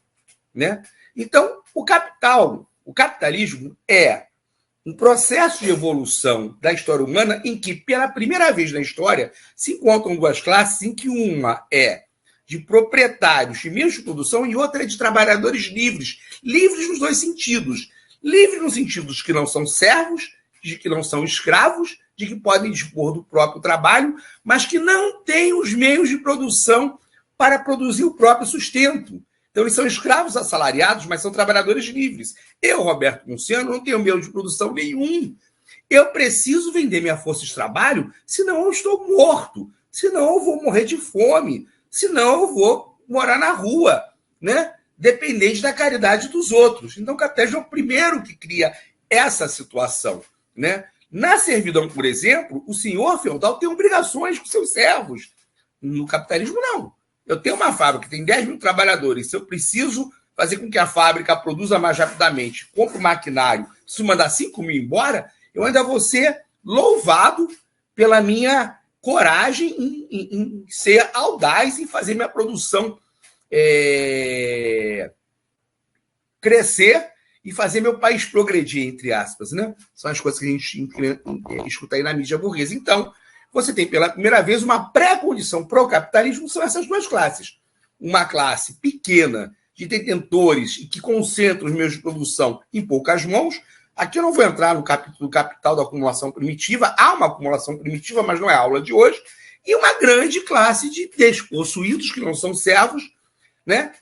Né? Então, o capitalismo é um processo de evolução da história humana em que, pela primeira vez na história, se encontram duas classes em que uma é de proprietários de meios de produção e outra é de trabalhadores livres. Livres nos dois sentidos. Livres no sentido de que não são servos, de que não são escravos, de que podem dispor do próprio trabalho, mas que não têm os meios de produção para produzir o próprio sustento. Então, eles são escravos assalariados, mas são trabalhadores livres. Eu, Roberto Ponciano, não tenho meio de produção nenhum. Eu preciso vender minha força de trabalho, senão eu estou morto, senão eu vou morrer de fome, senão eu vou morar na rua, né? Dependente da caridade dos outros. Então, o capitalismo é o primeiro que cria essa situação. Né? Na servidão, por exemplo, o senhor feudal tem obrigações com seus servos. No capitalismo, não. Eu tenho uma fábrica que tem 10 mil trabalhadores. Se eu preciso fazer com que a fábrica produza mais rapidamente, compro maquinário, se mandar 5 mil embora, eu ainda vou ser louvado pela minha coragem em ser audaz, em fazer minha produção crescer e fazer meu país progredir, entre aspas, né? São as coisas que a gente escuta aí na mídia burguesa. Então, você tem pela primeira vez uma pré-condição para o capitalismo, são essas duas classes. Uma classe pequena de detentores e que concentra os meios de produção em poucas mãos. Aqui eu não vou entrar no capítulo do capital da acumulação primitiva, há uma acumulação primitiva, mas não é a aula de hoje, e uma grande classe de despossuídos, que não são servos, né?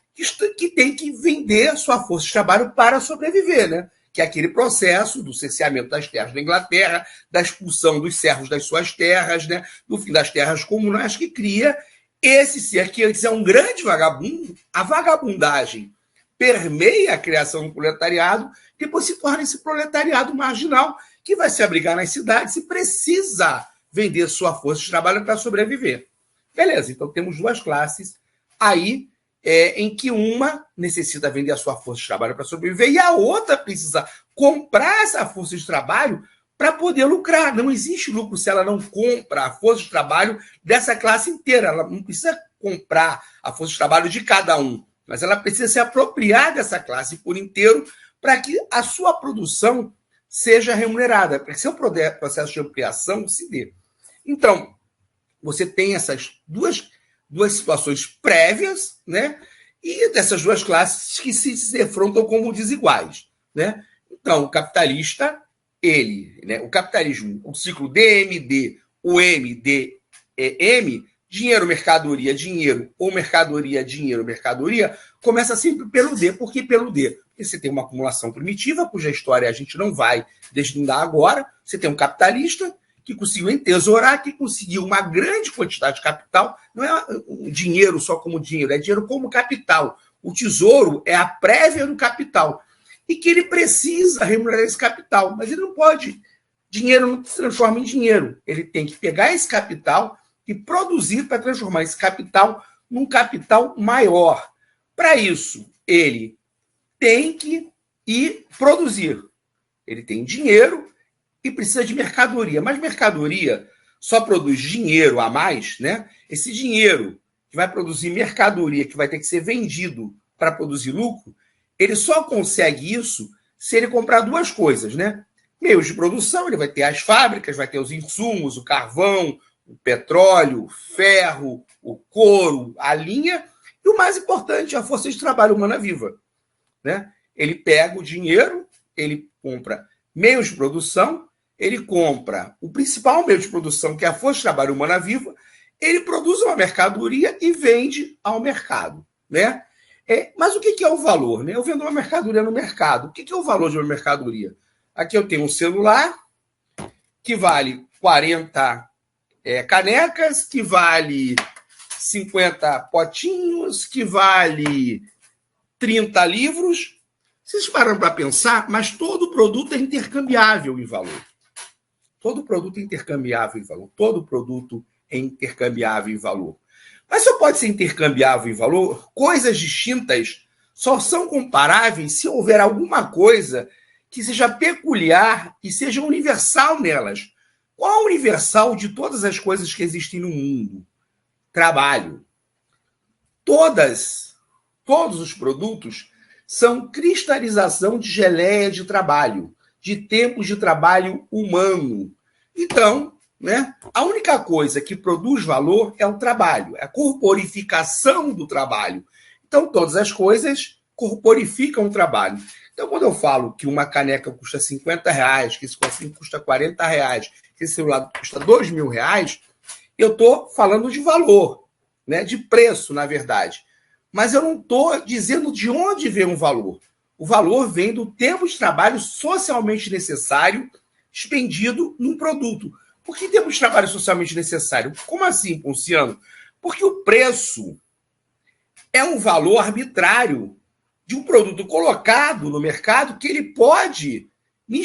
Que tem que vender sua força de trabalho para sobreviver, né? Que é aquele processo do cerceamento das terras da Inglaterra, da expulsão dos servos das suas terras, né? Do fim das terras comunais, que cria esse ser que antes é um grande vagabundo. A vagabundagem permeia a criação do proletariado, depois se torna esse proletariado marginal que vai se abrigar nas cidades e precisa vender sua força de trabalho para sobreviver. Beleza, então temos duas classes aí, em que uma necessita vender a sua força de trabalho para sobreviver e a outra precisa comprar essa força de trabalho para poder lucrar. Não existe lucro se ela não compra a força de trabalho dessa classe inteira. Ela não precisa comprar a força de trabalho de cada um, mas ela precisa se apropriar dessa classe por inteiro para que a sua produção seja remunerada, para que seu processo de ampliação se dê. Então, você tem essas duas duas situações prévias, né? E dessas duas classes que se defrontam como desiguais, né? Então, o capitalista, ele, né? O capitalismo, o ciclo DMD, o MDM, dinheiro, mercadoria, dinheiro, ou mercadoria, dinheiro, mercadoria, começa sempre pelo D. Por que pelo D? Porque você tem uma acumulação primitiva, cuja história a gente não vai desvendar agora. Você tem um capitalista que conseguiu entesourar, que conseguiu uma grande quantidade de capital. Não é o dinheiro só como dinheiro, é dinheiro como capital. O tesouro é a prévia do capital. E que ele precisa remunerar esse capital, mas ele não pode. Dinheiro não se transforma em dinheiro. Ele tem que pegar esse capital e produzir para transformar esse capital num capital maior. Para isso, ele tem que ir produzir. Ele tem dinheiro e precisa de mercadoria. Mas mercadoria só produz dinheiro a mais, né? Esse dinheiro que vai produzir mercadoria, que vai ter que ser vendido para produzir lucro, ele só consegue isso se ele comprar duas coisas, né? Meios de produção, ele vai ter as fábricas, vai ter os insumos, o carvão, o petróleo, o ferro, o couro, a linha, e o mais importante, a força de trabalho humana viva, né? Ele pega o dinheiro, ele compra meios de produção, ele compra o principal meio de produção, que é a força de trabalho humana viva, ele produz uma mercadoria e vende ao mercado, né? Mas o que é o valor, né? Eu vendo uma mercadoria no mercado. O que é o valor de uma mercadoria? Aqui eu tenho um celular que vale 40 canecas, que vale 50 potinhos, que vale 30 livros. Vocês param para pensar, mas todo produto é intercambiável em valor. Todo produto é intercambiável em valor. Todo produto é intercambiável em valor. Mas só pode ser intercambiável em valor. Coisas distintas só são comparáveis se houver alguma coisa que seja peculiar e seja universal nelas. Qual é o universal de todas as coisas que existem no mundo? Trabalho. Todos os produtos são cristalização de geleia de trabalho, de tempos de trabalho humano. Então, né, a única coisa que produz valor é o trabalho, é a corporificação do trabalho. Então, todas as coisas corporificam o trabalho. Então, quando eu falo que uma caneca custa R$50, que esse cozinho custa R$40, que esse celular custa R$2.000, eu estou falando de valor, né, de preço, na verdade. Mas eu não estou dizendo de onde vem o valor. O valor vem do tempo de trabalho socialmente necessário expendido num produto. Por que tempo de trabalho socialmente necessário? Como assim, Ponciano? Porque o preço é um valor arbitrário de um produto colocado no mercado que ele pode me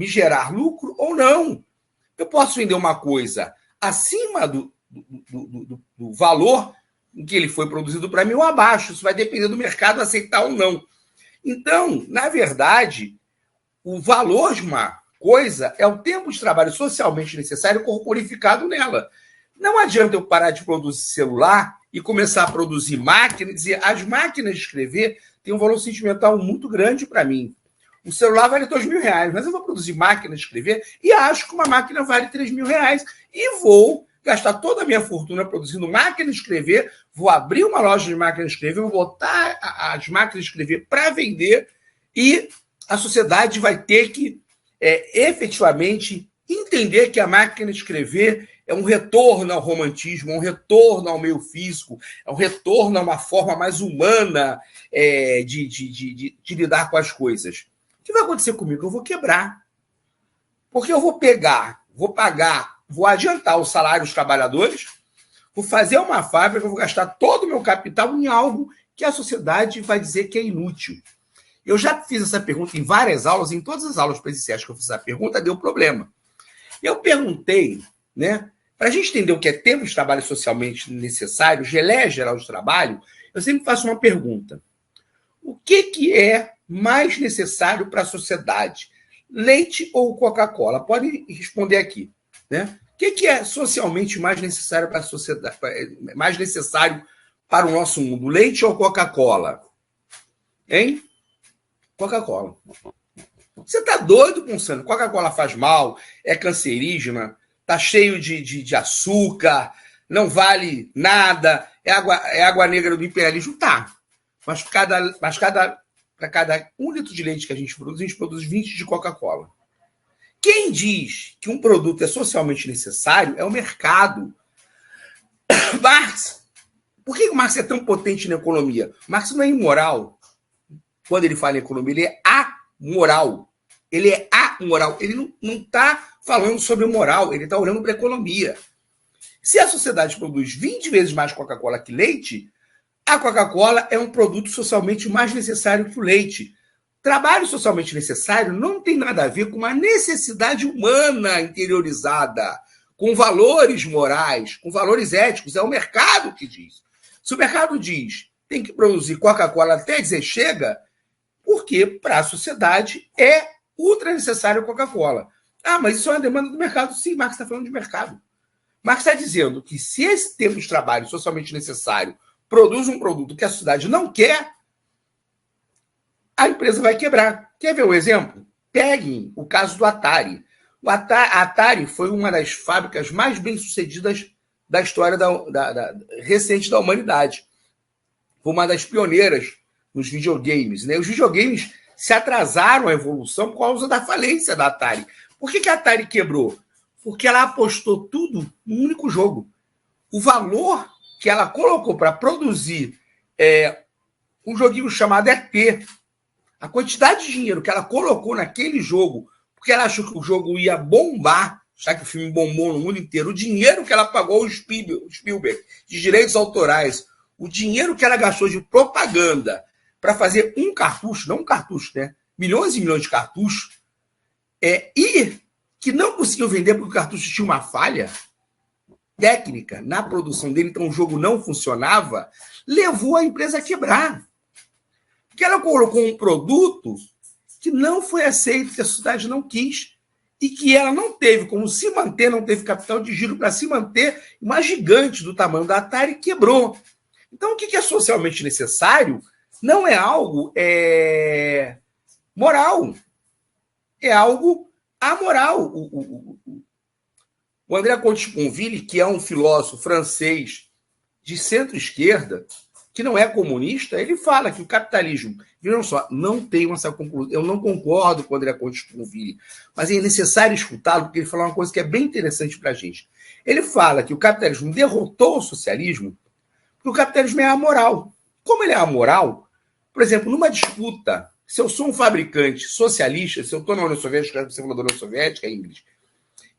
gerar lucro ou não. Eu posso vender uma coisa acima do valor em que ele foi produzido para mim ou abaixo. Isso vai depender do mercado aceitar ou não. Então, na verdade, o valor de uma coisa é o tempo de trabalho socialmente necessário corporificado nela. Não adianta eu parar de produzir celular e começar a produzir máquina e dizer as máquinas de escrever têm um valor sentimental muito grande para mim. O celular vale R$2.000, mas eu vou produzir máquina de escrever e acho que uma máquina vale R$3.000 e vou gastar toda a minha fortuna produzindo máquina de escrever, vou abrir uma loja de máquina de escrever, vou botar as máquinas de escrever para vender e a sociedade vai ter que efetivamente entender que a máquina de escrever é um retorno ao romantismo, é um retorno ao meio físico, é um retorno a uma forma mais humana de lidar com as coisas. O que vai acontecer comigo? Eu vou quebrar. Porque eu vou pagar, vou adiantar o salário dos trabalhadores, vou fazer uma fábrica, vou gastar todo o meu capital em algo que a sociedade vai dizer que é inútil. Eu já fiz essa pergunta em várias aulas, em todas as aulas presenciais que eu fiz essa pergunta, deu problema. Eu perguntei, né, para a gente entender o que é tempo de trabalho socialmente necessário, geleia geral de trabalho, eu sempre faço uma pergunta. O que é mais necessário para a sociedade? Leite ou Coca-Cola? Pode responder aqui, né? O que é socialmente mais necessário para a sociedade, mais necessário para o nosso mundo? Leite ou Coca-Cola? Hein? Coca-Cola. Você tá doido, Ponciano? Coca-Cola faz mal, é cancerígena, tá cheio de açúcar, não vale nada, é água negra do imperialismo? Tá. Mas para cada 1 litro de leite que a gente produz 20 de Coca-Cola. Quem diz que um produto é socialmente necessário é o mercado. Marx. Por que o Marx é tão potente na economia? Marx não é imoral. Quando ele fala em economia, ele é amoral. Ele é amoral. Ele não está falando sobre moral, ele está olhando para a economia. Se a sociedade produz 20 vezes mais Coca-Cola que leite, a Coca-Cola é um produto socialmente mais necessário que o leite. Trabalho socialmente necessário não tem nada a ver com uma necessidade humana interiorizada, com valores morais, com valores éticos. É o mercado que diz. Se o mercado diz tem que produzir Coca-Cola até dizer chega, porque para a sociedade é ultra necessário Coca-Cola. Ah, mas isso é uma demanda do mercado. Sim, Marx está falando de mercado. Marx está dizendo que se esse tempo de trabalho socialmente necessário produz um produto que a sociedade não quer, a empresa vai quebrar. Quer ver um exemplo? Peguem o caso do Atari. A Atari foi uma das fábricas mais bem-sucedidas da história recente da humanidade. Foi uma das pioneiras nos videogames. Né? Os videogames se atrasaram à evolução por causa da falência da Atari. Por que a Atari quebrou? Porque ela apostou tudo num único jogo. O valor que ela colocou para produzir um joguinho chamado ET, a quantidade de dinheiro que ela colocou naquele jogo, porque ela achou que o jogo ia bombar, já que o filme bombou no mundo inteiro, o dinheiro que ela pagou ao Spielberg de direitos autorais, o dinheiro que ela gastou de propaganda para fazer um cartucho, não um cartucho, né? Milhões e milhões de cartuchos, e que não conseguiu vender porque o cartucho tinha uma falha técnica na produção dele, então o jogo não funcionava, levou a empresa a quebrar. Porque ela colocou um produto que não foi aceito, que a sociedade não quis, e que ela não teve como se manter, não teve capital de giro para se manter, uma gigante do tamanho da Atari quebrou. Então, o que é socialmente necessário não é algo moral, é algo amoral. O André Comte-Sponville, que é um filósofo francês de centro-esquerda, que não é comunista, ele fala que o capitalismo, vejam só, não tenho essa conclusão, eu não concordo com o André Comte-Sponville, mas é necessário escutá-lo, porque ele fala uma coisa que é bem interessante para a gente. Ele fala que o capitalismo derrotou o socialismo porque o capitalismo é amoral. Como ele é amoral, por exemplo, numa disputa, se eu sou um fabricante socialista, se eu estou na União Soviética, você falou da União Soviética, Ingrid,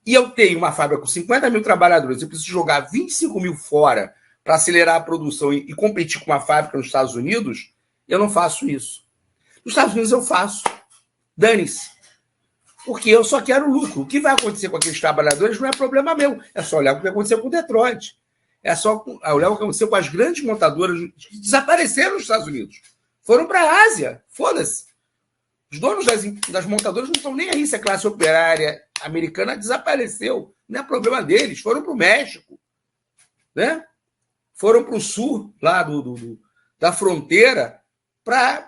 e eu tenho uma fábrica com 50 mil trabalhadores, eu preciso jogar 25 mil fora para acelerar a produção e competir com uma fábrica nos Estados Unidos, eu não faço isso. Nos Estados Unidos eu faço. Dane-se. Porque eu só quero lucro. O que vai acontecer com aqueles trabalhadores não é problema meu. É só olhar o que aconteceu com o Detroit. É só olhar o que aconteceu com as grandes montadoras que desapareceram nos Estados Unidos. Foram para a Ásia. Foda-se. Os donos das montadoras não estão nem aí se a classe operária americana desapareceu. Não é problema deles. Foram para o México. Né? Foram para o sul, lá da fronteira,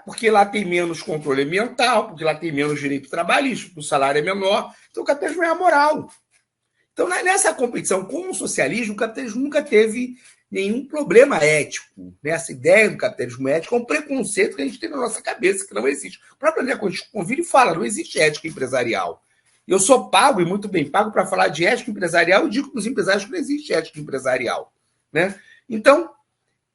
porque lá tem menos controle ambiental, porque lá tem menos direito trabalhista, porque o salário é menor. Então, o capitalismo é amoral. Então, nessa competição com o socialismo, o capitalismo nunca teve nenhum problema ético. Essa ideia do capitalismo ético é um preconceito que a gente tem na nossa cabeça, que não existe. O próprio André Comte-Sponville fala, não existe ética empresarial. Eu sou pago, e muito bem pago, para falar de ética empresarial, e digo para os empresários que não existe ética empresarial. Né? Então,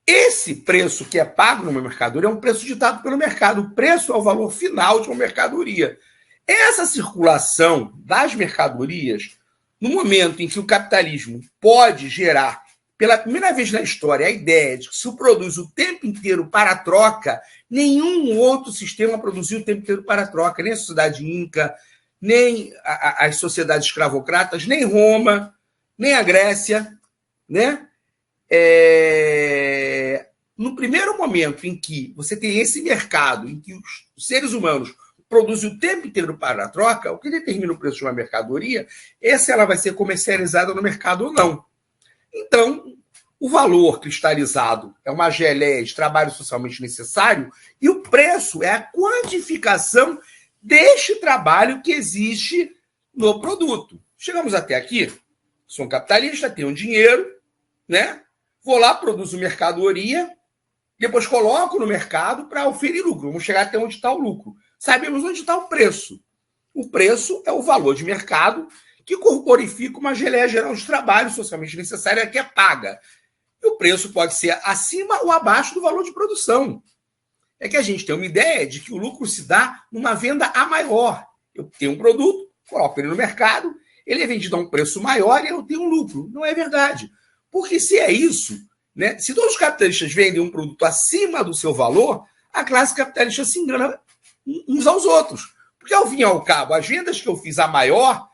esse preço que é pago numa mercadoria é um preço ditado pelo mercado. O preço é o valor final de uma mercadoria. Essa circulação das mercadorias, no momento em que o capitalismo pode gerar, pela primeira vez na história, a ideia de que se produz o tempo inteiro para troca, nenhum outro sistema produziu o tempo inteiro para troca, nem a sociedade inca, nem as sociedades escravocratas, nem Roma, nem a Grécia, né? No primeiro momento em que você tem esse mercado, em que os seres humanos produzem o tempo inteiro para a troca, o que determina o preço de uma mercadoria é se ela vai ser comercializada no mercado ou não. Então, o valor cristalizado é uma geleia de trabalho socialmente necessário e o preço é a quantificação deste trabalho que existe no produto. Chegamos até aqui, sou um capitalista, tenho dinheiro, né? Vou lá, produzo mercadoria, depois coloco no mercado para oferir lucro. Vamos chegar até onde está o lucro. Sabemos onde está o preço. O preço é o valor de mercado que corporifica uma geleia geral de trabalho socialmente necessária que é paga. E o preço pode ser acima ou abaixo do valor de produção. É que a gente tem uma ideia de que o lucro se dá numa venda a maior. Eu tenho um produto, coloco ele no mercado, ele é vendido a um preço maior e eu tenho um lucro. Não é verdade. Porque se é isso, né, se todos os capitalistas vendem um produto acima do seu valor, a classe capitalista se engana uns aos outros. Porque, ao fim e ao cabo, as vendas que eu fiz a maior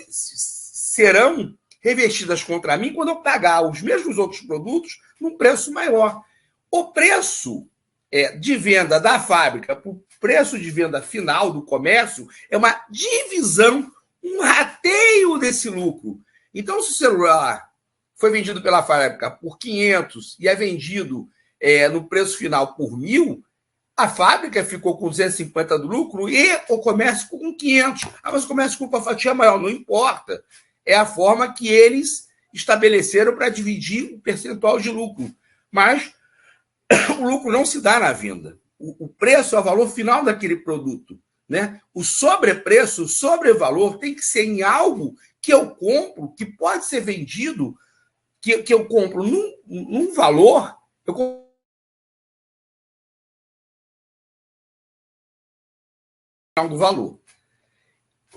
serão revestidas contra mim quando eu pagar os mesmos outros produtos num preço maior. O preço de venda da fábrica para o preço de venda final do comércio é uma divisão, um rateio desse lucro. Então, se o celular foi vendido pela fábrica por 500 e é vendido no preço final por 1.000, a fábrica ficou com 250 do lucro e o comércio com 500. Mas o comércio com uma fatia maior, não importa. É a forma que eles estabeleceram para dividir o percentual de lucro. Mas o lucro não se dá na venda. O preço é o valor final daquele produto. Né? O sobrepreço, o sobrevalor tem que ser em algo que eu compro, que pode ser vendido, que eu compro num valor, eu compro do valor.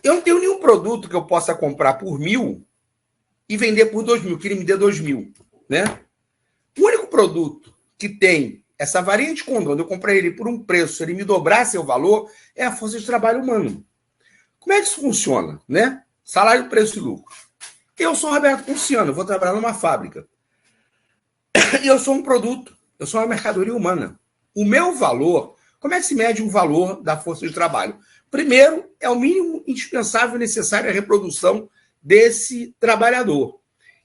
Eu não tenho nenhum produto que eu possa comprar por 1.000 e vender por 2.000, que ele me dê 2.000. Né? O único produto que tem essa variante quando eu comprei ele por um preço, ele me dobrar seu valor, é a força de trabalho humano. Como é que isso funciona? Né? Salário, preço e lucro. Eu sou Roberto Ponciano, vou trabalhar numa fábrica. E eu sou um produto, eu sou uma mercadoria humana. O meu valor, como é que se mede o valor da força de trabalho? Primeiro, é o mínimo indispensável necessário à reprodução desse trabalhador.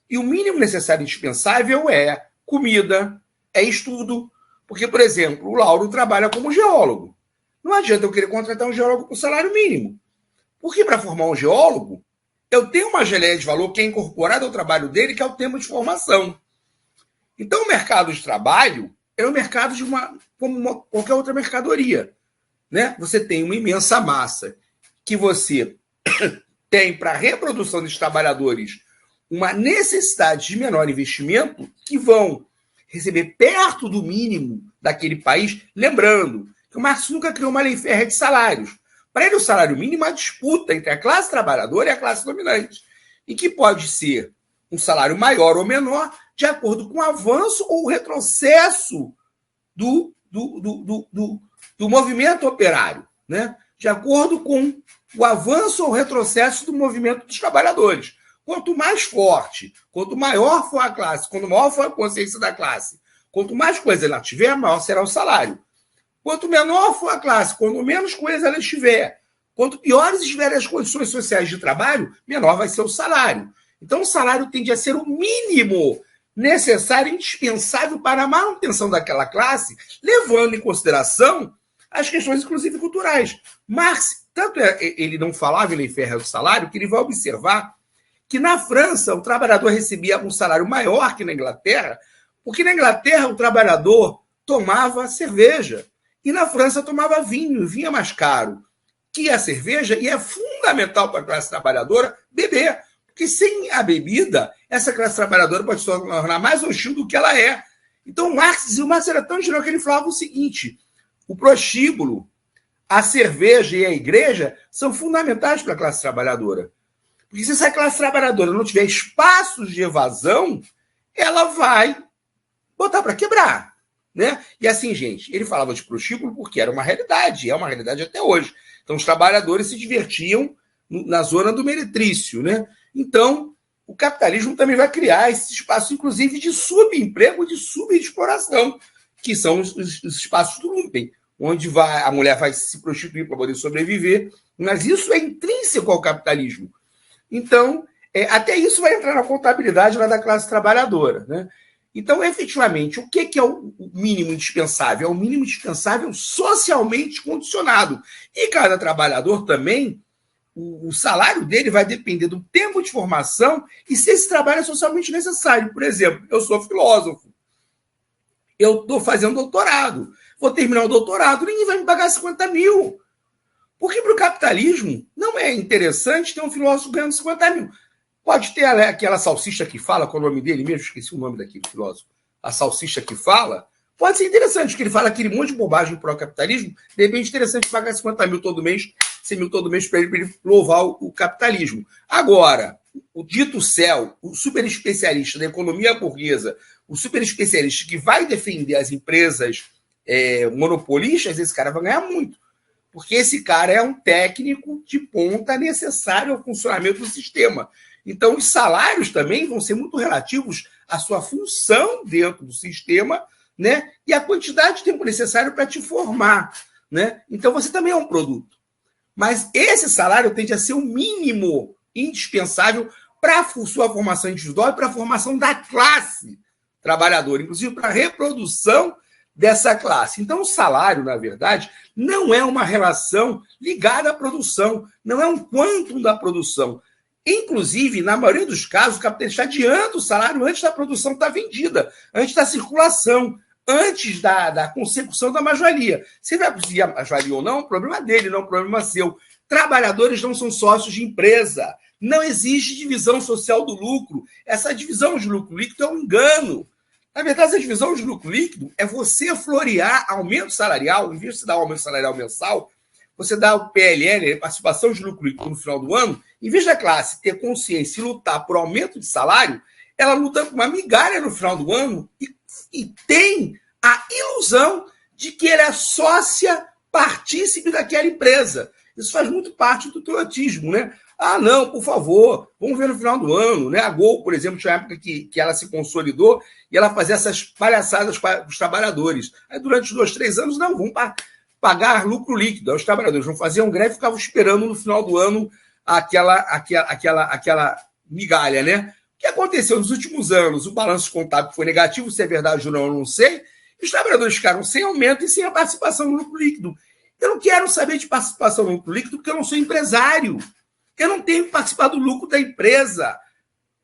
E o mínimo necessário e indispensável é comida, é estudo. Porque, por exemplo, o Lauro trabalha como geólogo. Não adianta eu querer contratar um geólogo com salário mínimo. Porque para formar um geólogo, eu tenho uma geleia de valor que é incorporada ao trabalho dele, que é o tempo de formação. Então, o mercado de trabalho é um mercado como qualquer outra mercadoria. Né? Você tem uma imensa massa que você tem para a reprodução dos trabalhadores uma necessidade de menor investimento que vão receber perto do mínimo daquele país. Lembrando que o Marx nunca criou uma lei férrea de salários. Para ele, o salário mínimo é uma disputa entre a classe trabalhadora e a classe dominante, e que pode ser um salário maior ou menor de acordo com o avanço ou o retrocesso do movimento operário, né? De acordo com o avanço ou retrocesso do movimento dos trabalhadores. Quanto mais forte, quanto maior for a classe, quanto maior for a consciência da classe, quanto mais coisa ela tiver, maior será o salário. Quanto menor for a classe, quanto menos coisa ela estiver, quanto piores estiverem as condições sociais de trabalho, menor vai ser o salário. Então, o salário tende a ser o mínimo necessário, indispensável para a manutenção daquela classe, levando em consideração as questões, inclusive, culturais. Marx, tanto ele não falava em lei férrea do salário, que ele vai observar que na França o trabalhador recebia um salário maior que na Inglaterra, porque na Inglaterra o trabalhador tomava cerveja e na França tomava vinho, vinho é mais caro que a cerveja, e é fundamental para a classe trabalhadora beber, porque sem a bebida, essa classe trabalhadora pode se tornar mais hostil do que ela é. Então o Marx era tão geral que ele falava o seguinte: o prostíbulo, a cerveja e a igreja são fundamentais para a classe trabalhadora. Porque se essa classe trabalhadora não tiver espaços de evasão, ela vai botar para quebrar. Né? E assim, gente, ele falava de prostíbulo porque era uma realidade, é uma realidade até hoje. Então, os trabalhadores se divertiam na zona do meretrício. Né? Então, o capitalismo também vai criar esse espaço, inclusive, de subemprego, de subexploração, que são os espaços do lumpen, onde a mulher vai se prostituir para poder sobreviver. Mas isso é intrínseco ao capitalismo. Então, até isso vai entrar na contabilidade lá da classe trabalhadora. Né? Então, efetivamente, o que é o mínimo indispensável? É o mínimo indispensável socialmente condicionado. E cada trabalhador também o salário dele vai depender do tempo de formação e se esse trabalho é socialmente necessário. Por exemplo, eu sou filósofo, eu estou fazendo doutorado, vou terminar o doutorado, ninguém vai me pagar 50 mil. Porque para o capitalismo não é interessante ter um filósofo ganhando 50 mil. Pode ter aquela salsicha que fala, qual é o nome dele mesmo? Esqueci o nome daquele filósofo. A salsicha que fala, pode ser interessante, porque ele fala aquele monte de bobagem pro capitalismo, de repente é interessante pagar 50 mil todo mês, 100 mil todo mês para ele louvar o capitalismo. Agora, o dito céu, o super especialista da economia burguesa, o super especialista que vai defender as empresas monopolistas, esse cara vai ganhar muito. Porque esse cara é um técnico de ponta necessário ao funcionamento do sistema. Então, os salários também vão ser muito relativos à sua função dentro do sistema, né? E a quantidade de tempo necessário para te formar, né? Então, você também é um produto. Mas esse salário tende a ser o mínimo indispensável para a sua formação individual e para a formação da classe trabalhadora, inclusive para a reprodução dessa classe. Então, o salário, na verdade, não é uma relação ligada à produção, não é um quantum da produção. Inclusive, na maioria dos casos, o capitalista adianta o salário antes da produção estar vendida, antes da circulação, antes da consecução da mais-valia. Se vai conseguir a mais-valia ou não, é um problema dele, não é um problema seu. Trabalhadores não são sócios de empresa. Não existe divisão social do lucro. Essa divisão de lucro líquido é um engano. Na verdade, essa divisão de lucro líquido é você florear aumento salarial, em vez de você dar um aumento salarial mensal, você dá o PLN, participação de lucro líquido no final do ano, em vez da classe ter consciência e lutar por aumento de salário, ela luta com uma migalha no final do ano e tem a ilusão de que ela é sócia partícipe daquela empresa. Isso faz muito parte do trotismo, né? Ah, não, por favor, vamos ver no final do ano, né? A Gol, por exemplo, tinha uma época que ela se consolidou e ela fazia essas palhaçadas para os trabalhadores. Aí, durante 2, 3 anos, não, vamos pagar lucro líquido. Aí os trabalhadores não faziam greve e ficavam esperando no final do ano aquela migalha, né? O que aconteceu nos últimos anos? O balanço contábil foi negativo, se é verdade ou não, eu não sei. E os trabalhadores ficaram sem aumento e sem a participação no lucro líquido. Eu não quero saber de participação no lucro líquido porque eu não sou empresário. Eu não tenho que participar do lucro da empresa,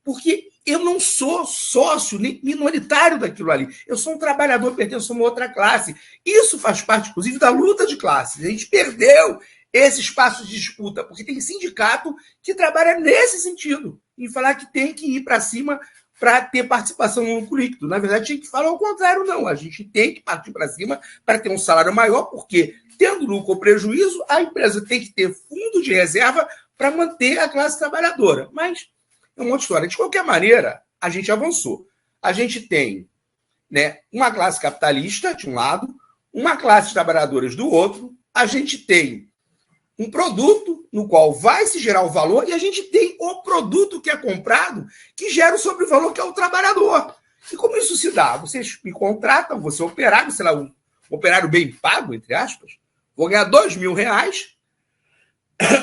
porque eu não sou sócio nem minoritário daquilo ali. Eu sou um trabalhador, pertenço a uma outra classe. Isso faz parte, inclusive, da luta de classes. A gente perdeu esse espaço de disputa, porque tem sindicato que trabalha nesse sentido, em falar que tem que ir para cima para ter participação no lucro líquido. Na verdade, tinha que falar o contrário, não. A gente tem que partir para cima para ter um salário maior, porque, tendo lucro ou prejuízo, a empresa tem que ter fundo de reserva para manter a classe trabalhadora. Mas é uma outra história. De qualquer maneira, a gente avançou. A gente tem, né, uma classe capitalista, de um lado, uma classe de trabalhadores do outro, a gente tem um produto no qual vai se gerar o valor e a gente tem o produto que é comprado que gera o sobrevalor, que é o trabalhador. E como isso se dá? Vocês me contratam, você é operário, sei lá, um operário bem pago, entre aspas, vou ganhar R$2.000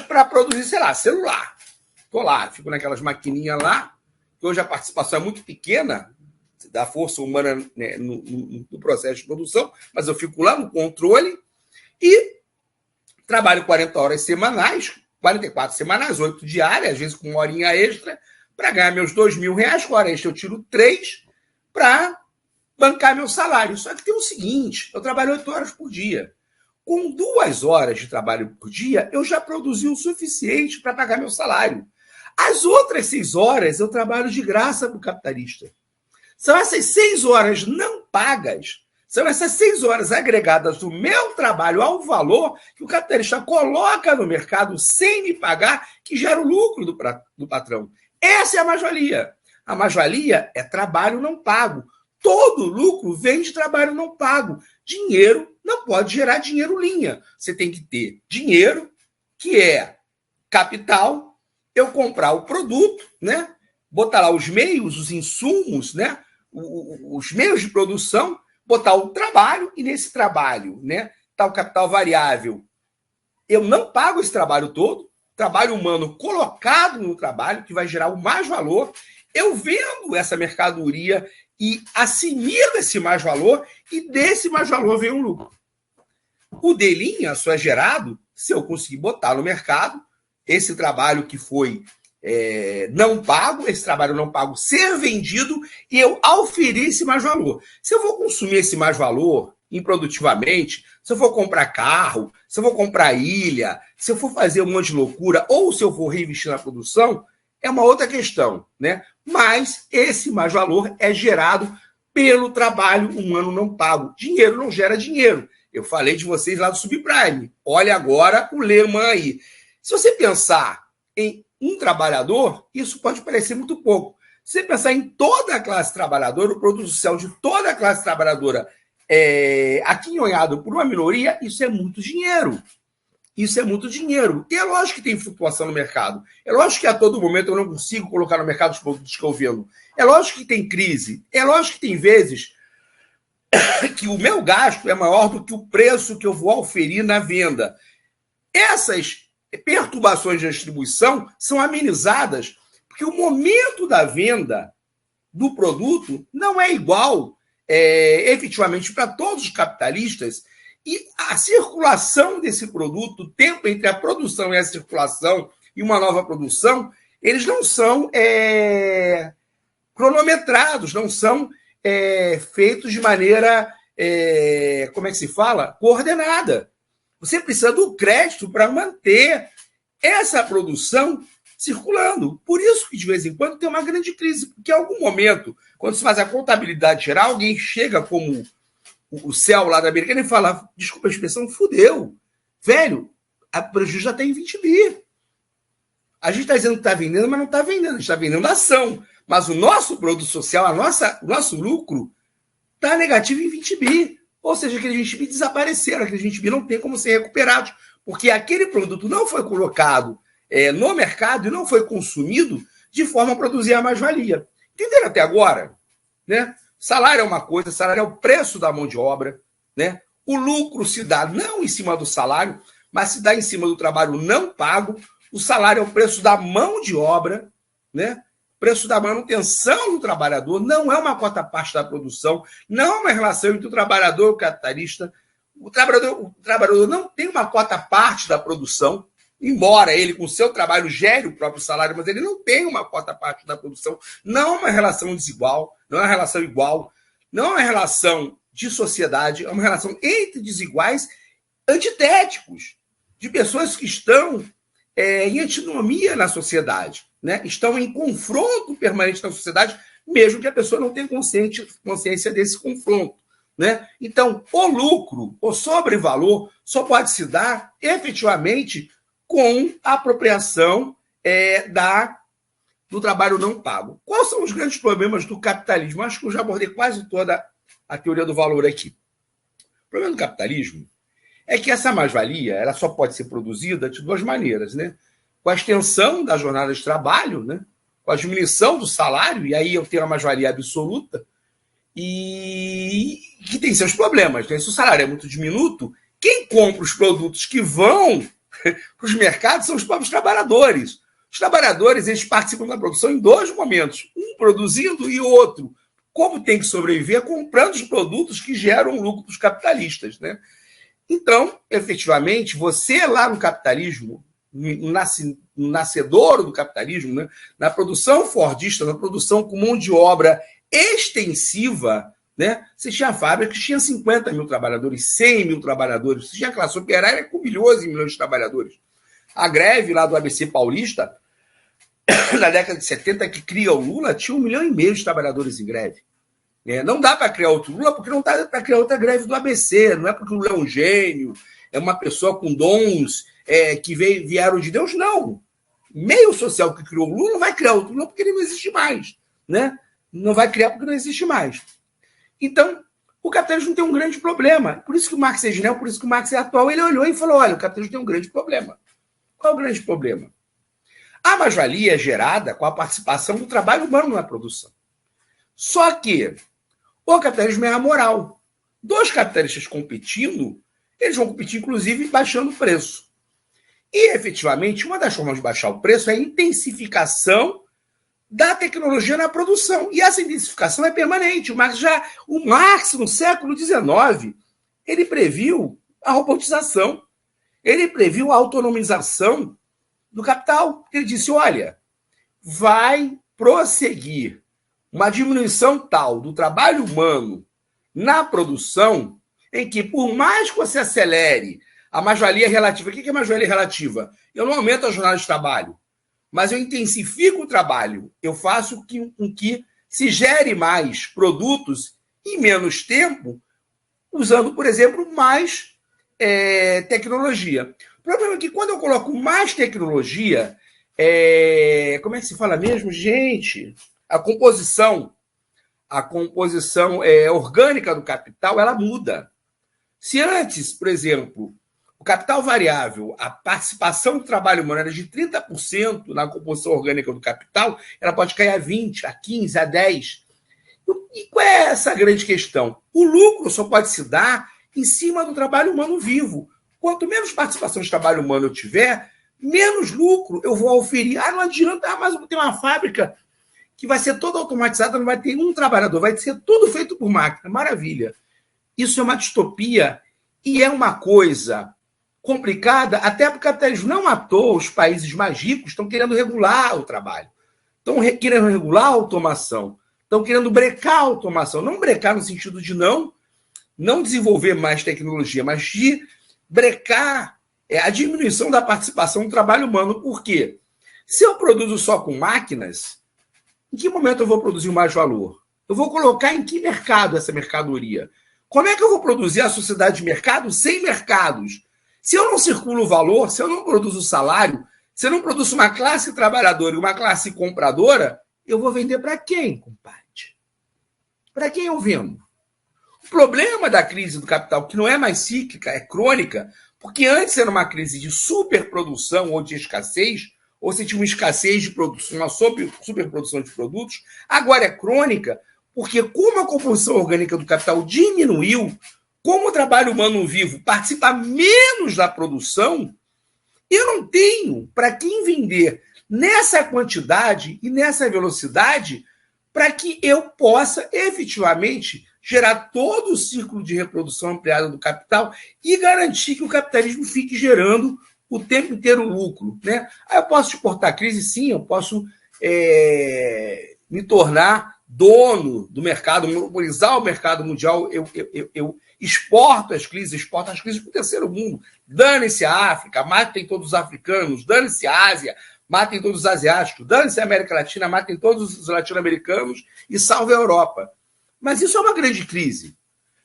para produzir, sei lá, celular. Estou lá, fico naquelas maquininhas lá, que hoje a participação é muito pequena, da força humana, né, no processo de produção, mas eu fico lá no controle e trabalho 40 horas semanais, 44 semanais, 8 diárias, às vezes com uma horinha extra, para ganhar meus R$2.000. Com hora extra eu tiro 3 para bancar meu salário. Só que tem o seguinte, eu trabalho 8 horas por dia. Com 2 horas de trabalho por dia, eu já produzi o suficiente para pagar meu salário. As outras 6 horas eu trabalho de graça para o capitalista. São essas 6 horas não pagas, são essas 6 horas agregadas do meu trabalho ao valor que o capitalista coloca no mercado sem me pagar, que gera o lucro do patrão. Essa é a mais-valia. A mais-valia é trabalho não pago. Todo lucro vem de trabalho não pago. Dinheiro não pode gerar dinheiro linha. Você tem que ter dinheiro, que é capital, eu comprar o produto, né? Botar lá os meios, os insumos, né? Os meios de produção, botar o trabalho, e nesse trabalho, né, tá o capital variável. Eu não pago esse trabalho todo, trabalho humano colocado no trabalho, que vai gerar o mais valor. Eu vendo essa mercadoria e assimilo esse mais valor, e desse mais valor vem um lucro. O D' só é gerado se eu conseguir botar no mercado, esse trabalho que foi não pago, esse trabalho não pago ser vendido e eu auferir esse mais valor. Se eu vou consumir esse mais valor improdutivamente, se eu for comprar carro, se eu for comprar ilha, se eu for fazer um monte de loucura, ou se eu for reinvestir na produção, é uma outra questão, né? Mas esse mais valor é gerado pelo trabalho humano não pago. Dinheiro não gera dinheiro. Eu falei de vocês lá do Subprime. Olha agora o Lehman aí. Se você pensar em um trabalhador, isso pode parecer muito pouco. Se você pensar em toda a classe trabalhadora, o produto social de toda a classe trabalhadora aquinhoado por uma minoria, isso é muito dinheiro. Isso é muito dinheiro. E é lógico que tem flutuação no mercado. É lógico que a todo momento eu não consigo colocar no mercado os produtos que eu vendo. É lógico que tem crise. É lógico que tem vezes que o meu gasto é maior do que o preço que eu vou auferir na venda. Essas perturbações de distribuição são amenizadas porque o momento da venda do produto não é igual efetivamente para todos os capitalistas e a circulação desse produto, o tempo entre a produção e a circulação e uma nova produção, eles não são cronometrados, não são feitos de maneira, como é que se fala? Coordenada. Você precisa do crédito para manter essa produção circulando. Por isso que, de vez em quando, tem uma grande crise. Porque, em algum momento, quando se faz a contabilidade geral, alguém chega como o céu lá da Americana e fala, desculpa a expressão, fudeu. Velho, a prejuízo já está em 20 bi. A gente está dizendo que está vendendo, mas não está vendendo. A gente está vendendo ação. Mas o nosso produto social, o nosso lucro, está negativo em 20 bi. Ou seja, aqueles 20 bi desapareceram, aqueles 20 bi não tem como ser recuperados, porque aquele produto não foi colocado no mercado e não foi consumido de forma a produzir a mais-valia. Entenderam até agora? Né? Salário é uma coisa, salário é o preço da mão de obra. Né? O lucro se dá não em cima do salário, mas se dá em cima do trabalho não pago. O salário é o preço da mão de obra, né? Preço da manutenção do trabalhador, não é uma cota parte da produção, não é uma relação entre o trabalhador e o capitalista. O trabalhador não tem uma cota parte da produção, embora ele, com o seu trabalho, gere o próprio salário, mas ele não tem uma cota parte da produção. Não é uma relação desigual, não é uma relação igual, não é uma relação de sociedade, é uma relação entre desiguais antitéticos, de pessoas que estão em antinomia na sociedade. Né? Estão em confronto permanente na sociedade, mesmo que a pessoa não tenha consciência desse confronto. Né? Então, o lucro, o sobrevalor, só pode se dar efetivamente com a apropriação do trabalho não pago. Quais são os grandes problemas do capitalismo? Acho que eu já abordei quase toda a teoria do valor aqui. O problema do capitalismo é que essa mais-valia ela só pode ser produzida de duas maneiras, né? Com a extensão da jornada de trabalho, né? Com a diminuição do salário, e aí eu tenho uma mais-valia absoluta, e que tem seus problemas. Né? Se o salário é muito diminuto, quem compra os produtos que vão para os mercados são os próprios trabalhadores. Os trabalhadores eles participam da produção em dois momentos, um produzindo e outro. Como tem que sobreviver comprando os produtos que geram lucro para os capitalistas. Né? Então, efetivamente, você lá no capitalismo, no nascedouro do capitalismo, né? Na produção fordista, na produção com mão de obra extensiva, né? Você tinha fábricas que tinham 50 mil trabalhadores, 100 mil trabalhadores, você tinha classe operária com milhões e milhões de trabalhadores. A greve lá do ABC Paulista, na década de 70, que cria o Lula, tinha 1,5 milhão de trabalhadores em greve. Não dá para criar outro Lula porque não dá para criar outra greve do ABC, não é porque o Lula é um gênio, é uma pessoa com dons que vieram de Deus, não. Meio social que criou o Lula não vai criar outro Lula porque ele não existe mais. Né? Não vai criar porque não existe mais. Então, o capitalismo tem um grande problema. Por isso que o Marx é genial, por isso que o Marx é atual. Ele olhou e falou, olha, o capitalismo tem um grande problema. Qual é o grande problema? A mais-valia é gerada com a participação do trabalho humano na produção. Só que o capitalismo é amoral. Dois capitalistas competindo, eles vão competir, inclusive, baixando o preço. E, efetivamente, uma das formas de baixar o preço é a intensificação da tecnologia na produção. E essa intensificação é permanente. O Marx no século XIX, ele previu a robotização, ele previu a autonomização do capital. Ele disse, olha, vai prosseguir uma diminuição tal do trabalho humano na produção, em que, por mais que você acelere a mais-valia relativa, o que é mais-valia relativa? Eu não aumento a jornada de trabalho, mas eu intensifico o trabalho, eu faço com que se gere mais produtos em menos tempo, usando, por exemplo, mais tecnologia. O problema é que quando eu coloco mais tecnologia, como é que se fala mesmo, gente? A composição orgânica do capital, ela muda. Se antes, por exemplo, o capital variável, a participação do trabalho humano era de 30% na composição orgânica do capital, ela pode cair a 20%, a 15%, a 10%. E qual é essa grande questão? O lucro só pode se dar em cima do trabalho humano vivo. Quanto menos participação de trabalho humano eu tiver, menos lucro eu vou oferir. Não adianta, mas eu vou ter uma fábrica que vai ser toda automatizada, não vai ter um trabalhador, vai ser tudo feito por máquina. Maravilha. Isso é uma distopia e é uma coisa complicada, até porque o capitalismo não à toa, os países mais ricos estão querendo regular o trabalho, estão querendo regular a automação, estão querendo brecar a automação, não brecar no sentido de não desenvolver mais tecnologia, mas de brecar a diminuição da participação do trabalho humano. Por quê? Se eu produzo só com máquinas, em que momento eu vou produzir mais valor? Eu vou colocar em que mercado essa mercadoria? Como é que eu vou produzir a sociedade de mercado sem mercados? Se eu não circulo valor, se eu não produzo salário, se eu não produzo uma classe trabalhadora e uma classe compradora, eu vou vender para quem, compadre? Para quem eu vendo? O problema da crise do capital, que não é mais cíclica, é crônica, porque antes era uma crise de superprodução ou de escassez, ou se tinha uma escassez de produção, uma superprodução de produtos, agora é crônica, porque como a composição orgânica do capital diminuiu, como o trabalho humano vivo participa menos da produção, eu não tenho para quem vender nessa quantidade e nessa velocidade para que eu possa efetivamente gerar todo o ciclo de reprodução ampliada do capital e garantir que o capitalismo fique gerando o tempo inteiro lucro. Né? Aí eu posso exportar crise, sim, eu posso me tornar dono do mercado, monopolizar o mercado mundial, eu exporto as crises para o terceiro mundo. Dane-se a África, matem todos os africanos, dane-se a Ásia, matem todos os asiáticos, dane-se a América Latina, matem todos os latino-americanos e salve a Europa. Mas isso é uma grande crise.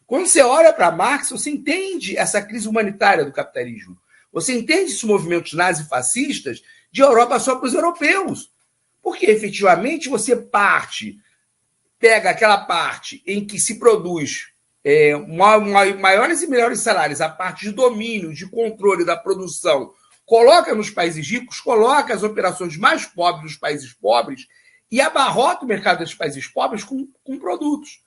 Quando você olha para Marx, você entende essa crise humanitária do capitalismo. Você entende esses movimentos nazifascistas de Europa só para os europeus. Porque, efetivamente, você pega aquela parte em que se produz maiores e melhores salários, a parte de domínio, de controle da produção, coloca nos países ricos, coloca as operações mais pobres dos países pobres e abarrota o mercado desses países pobres com produtos.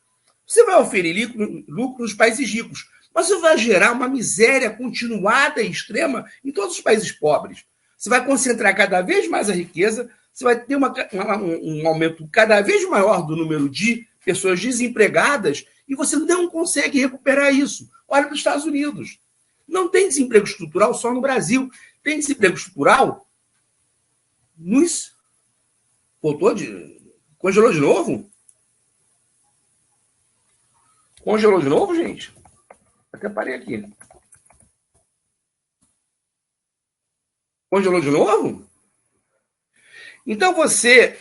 Você vai oferir lucro nos países ricos, mas você vai gerar uma miséria continuada e extrema em todos os países pobres. Você vai concentrar cada vez mais a riqueza, você vai ter um aumento cada vez maior do número de pessoas desempregadas e você não consegue recuperar isso. Olha para os Estados Unidos. Não tem desemprego estrutural só no Brasil. Tem desemprego estrutural nos... Congelou de novo? Congelou de novo, gente? Até parei aqui. Congelou de novo? Então você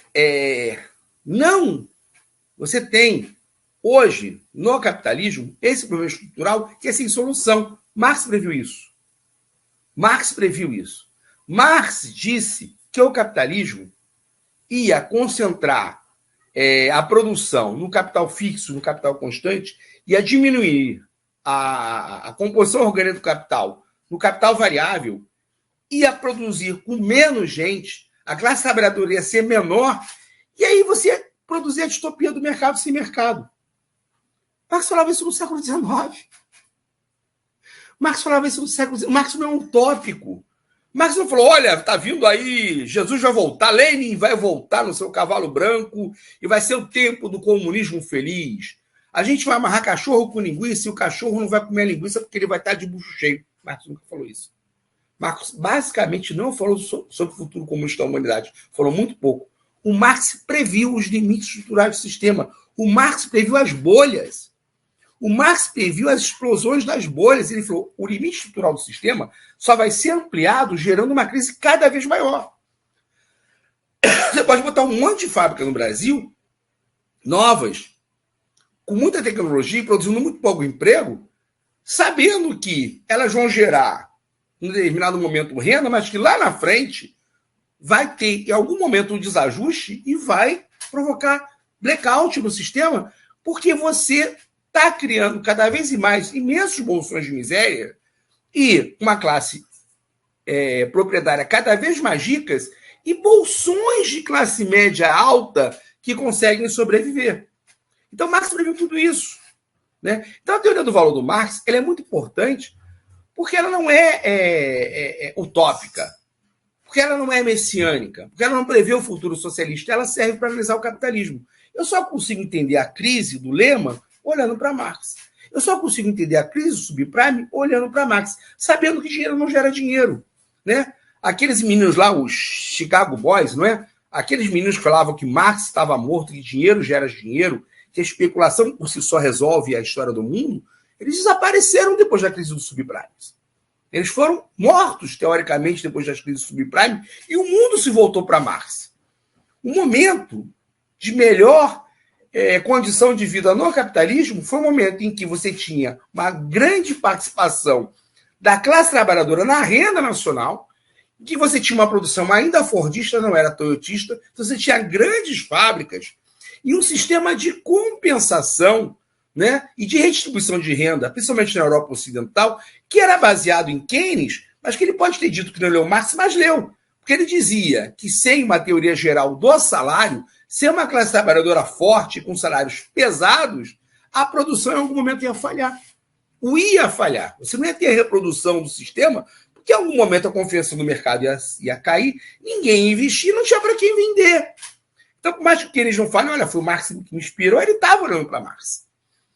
você tem hoje no capitalismo esse problema estrutural que é sem solução. Marx previu isso. Marx disse que o capitalismo ia concentrar a produção no capital fixo, no capital constante, ia diminuir a composição orgânica do capital no capital variável, ia produzir com menos gente, a classe trabalhadora ia ser menor, e aí você ia produzir a distopia do mercado sem mercado. Marx falava isso no século XIX. Marx falava isso no século XIX. Marx não é um tópico. Marx não falou, olha, está vindo aí, Jesus vai voltar, Lenin vai voltar no seu cavalo branco e vai ser o tempo do comunismo feliz. A gente vai amarrar cachorro com linguiça e o cachorro não vai comer a linguiça porque ele vai estar de bucho cheio. Marx nunca falou isso. Marx basicamente não falou sobre o futuro comunista da humanidade, falou muito pouco. O Marx previu os limites estruturais do sistema. O Marx previu as bolhas. O Marx previu as explosões das bolhas. Ele falou: o limite estrutural do sistema só vai ser ampliado gerando uma crise cada vez maior. Você pode botar um monte de fábricas no Brasil, novas, com muita tecnologia, produzindo muito pouco emprego, sabendo que elas vão gerar, em determinado momento, renda, mas que lá na frente vai ter, em algum momento, um desajuste e vai provocar blackout no sistema, porque você está criando cada vez mais imensos bolsões de miséria e uma classe proprietária cada vez mais ricas e bolsões de classe média alta que conseguem sobreviver. Então, Marx previu tudo isso. Né? Então, a teoria do valor do Marx ela é muito importante porque ela não é utópica, porque ela não é messiânica, porque ela não prevê o futuro socialista, ela serve para analisar o capitalismo. Eu só consigo entender a crise do Lehman olhando para Marx. Eu só consigo entender a crise do subprime olhando para Marx, sabendo que dinheiro não gera dinheiro. Né? Aqueles meninos lá, os Chicago Boys, não é? Aqueles meninos que falavam que Marx estava morto, que dinheiro gera dinheiro, que a especulação por si só resolve a história do mundo, eles desapareceram depois da crise do subprime. Eles foram mortos, teoricamente, depois das crises do subprime, e o mundo se voltou para Marx. O momento de melhor condição de vida no capitalismo foi o momento em que você tinha uma grande participação da classe trabalhadora na renda nacional, em que você tinha uma produção ainda fordista, não era toyotista, então você tinha grandes fábricas e um sistema de compensação, né, e de redistribuição de renda, principalmente na Europa Ocidental, que era baseado em Keynes, mas que ele pode ter dito que não leu Marx, mas leu. Porque ele dizia que sem uma teoria geral do salário, sem uma classe trabalhadora forte, com salários pesados, a produção em algum momento ia falhar. Ia falhar. Você não ia ter a reprodução do sistema, porque em algum momento a confiança no mercado ia cair, ninguém ia investir, não tinha para quem vender. Então, por mais que eles não falem, olha, foi o Marx que me inspirou, ele estava olhando para Marx.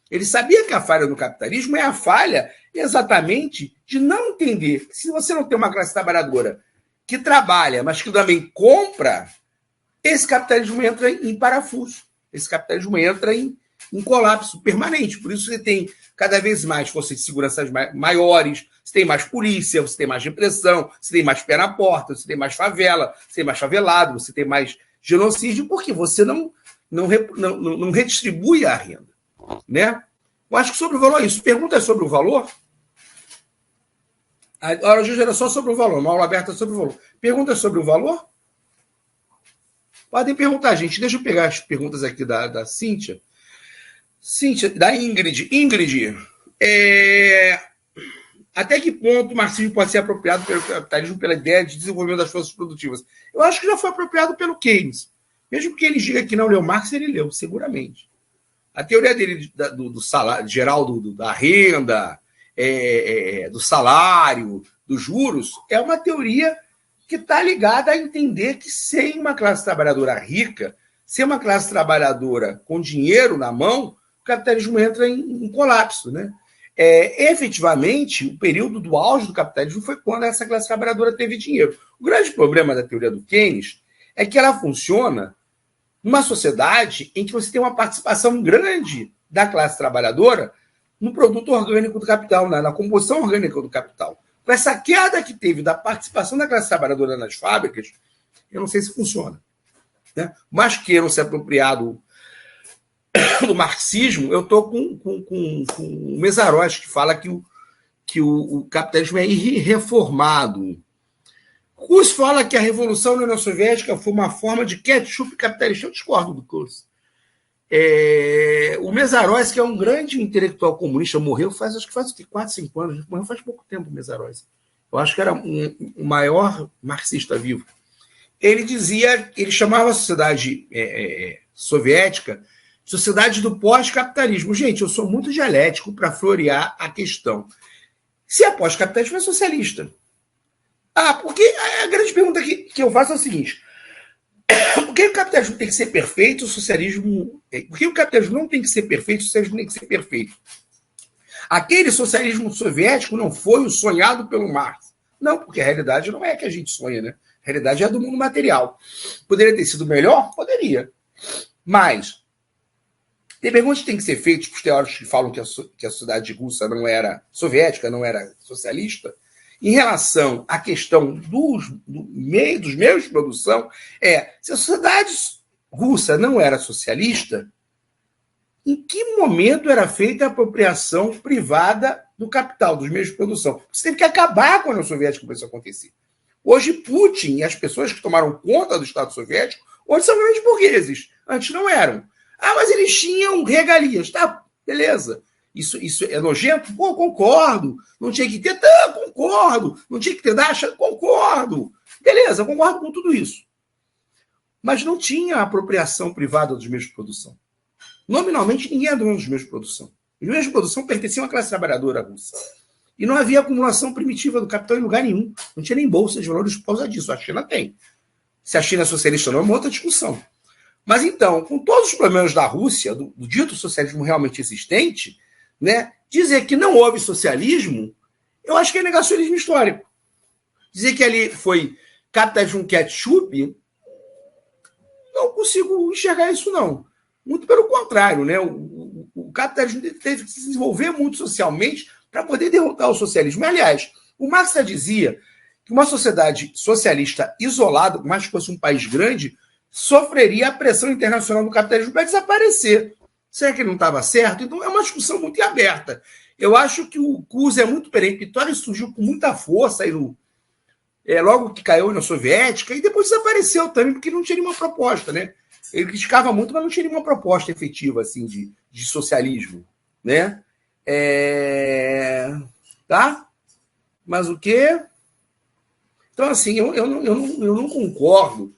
Ele sabia que a falha no capitalismo é a falha exatamente de não entender que se você não tem uma classe trabalhadora que trabalha, mas que também compra, esse capitalismo entra em parafuso. Esse capitalismo entra em colapso permanente. Por isso você tem cada vez mais forças de segurança maiores, você tem mais polícia, você tem mais repressão, você tem mais pé na porta, você tem mais favela, você tem mais favelado, você tem mais genocídio, porque você não redistribui a renda. Né? Eu acho que sobre o valor é isso. Pergunta sobre o valor? A hora de hoje era só sobre o valor, uma aula aberta sobre o valor. Pergunta sobre o valor? Podem perguntar, gente. Deixa eu pegar as perguntas aqui da Cíntia. Cíntia, da Ingrid. Ingrid, até que ponto o marxismo pode ser apropriado pelo capitalismo pela ideia de desenvolvimento das forças produtivas? Eu acho que já foi apropriado pelo Keynes. Mesmo que ele diga que não leu Marx, ele leu, seguramente. A teoria dele do salário geral, da renda, do salário, dos juros, é uma teoria que está ligada a entender que sem uma classe trabalhadora rica, sem uma classe trabalhadora com dinheiro na mão, o capitalismo entra em colapso. Né? Efetivamente, o período do auge do capitalismo foi quando essa classe trabalhadora teve dinheiro. O grande problema da teoria do Keynes é que ela funciona numa sociedade em que você tem uma participação grande da classe trabalhadora no produto orgânico do capital, na composição orgânica do capital. Com essa queda que teve da participação da classe trabalhadora nas fábricas, eu não sei se funciona. Né? Mas queiram se apropriar do marxismo, eu estou com o Mesaroes, que fala que o capitalismo é irreformado. Kurz fala que a Revolução na União Soviética foi uma forma de ketchup capitalista. Eu discordo do Kurz. O Mesaroes, que é um grande intelectual comunista, morreu acho que faz 4, 5 anos. Morreu faz pouco tempo, o Mesaroes. Eu acho que era o maior marxista vivo. Ele dizia, ele chamava a sociedade soviética de sociedade do pós-capitalismo. Gente, eu sou muito dialético para florear a questão. Se é pós-capitalismo, é socialista. Porque a grande pergunta que eu faço é o seguinte: por que o capitalismo tem que ser perfeito, o socialismo... Por que o capitalismo não tem que ser perfeito, o socialismo tem que ser perfeito? Aquele socialismo soviético não foi o sonhado pelo Marx. Não, porque a realidade não é a que a gente sonha, né? A realidade é a do mundo material. Poderia ter sido melhor? Poderia. Mas tem perguntas que têm que ser feitas para os teóricos que falam que a sociedade russa não era soviética, não era socialista. Em relação à questão dos meios de produção, se a sociedade russa não era socialista, em que momento era feita a apropriação privada do capital, dos meios de produção? Você teve que acabar com a União Soviética para isso acontecer. Hoje, Putin e as pessoas que tomaram conta do Estado Soviético, hoje são grandes burgueses. Antes não eram. Mas eles tinham regalias. Tá, beleza. Isso é nojento? Pô, concordo. Não tinha que ter? Tá, concordo. Não tinha que ter Dacha? Concordo. Beleza, concordo com tudo isso. Mas não tinha apropriação privada dos meios de produção. Nominalmente, ninguém é dono dos meios de produção. Os meios de produção pertenciam à classe trabalhadora russa. E não havia acumulação primitiva do capital em lugar nenhum. Não tinha nem bolsa de valores por causa disso. A China tem. Se a China é socialista ou não, é uma outra discussão. Mas então, com todos os problemas da Rússia, do dito socialismo realmente existente, né, dizer que não houve socialismo, eu acho que é negacionismo histórico. Dizer que ali foi capitalismo ketchup, não consigo enxergar isso, não. Muito pelo contrário, né? O capitalismo teve que se desenvolver muito socialmente para poder derrotar o socialismo. Aliás, o Marx já dizia que uma sociedade socialista isolada, por mais que fosse um país grande, sofreria a pressão internacional do capitalismo para desaparecer. Será que ele não estava certo? Então é uma discussão muito aberta. Eu acho que o CUS é muito peremptório e surgiu com muita força aí logo que caiu na Soviética e depois desapareceu também, porque não tinha nenhuma proposta, né? Ele criticava muito, mas não tinha nenhuma proposta efetiva assim, de socialismo, né? Tá? Mas o quê? Então, assim, eu não concordo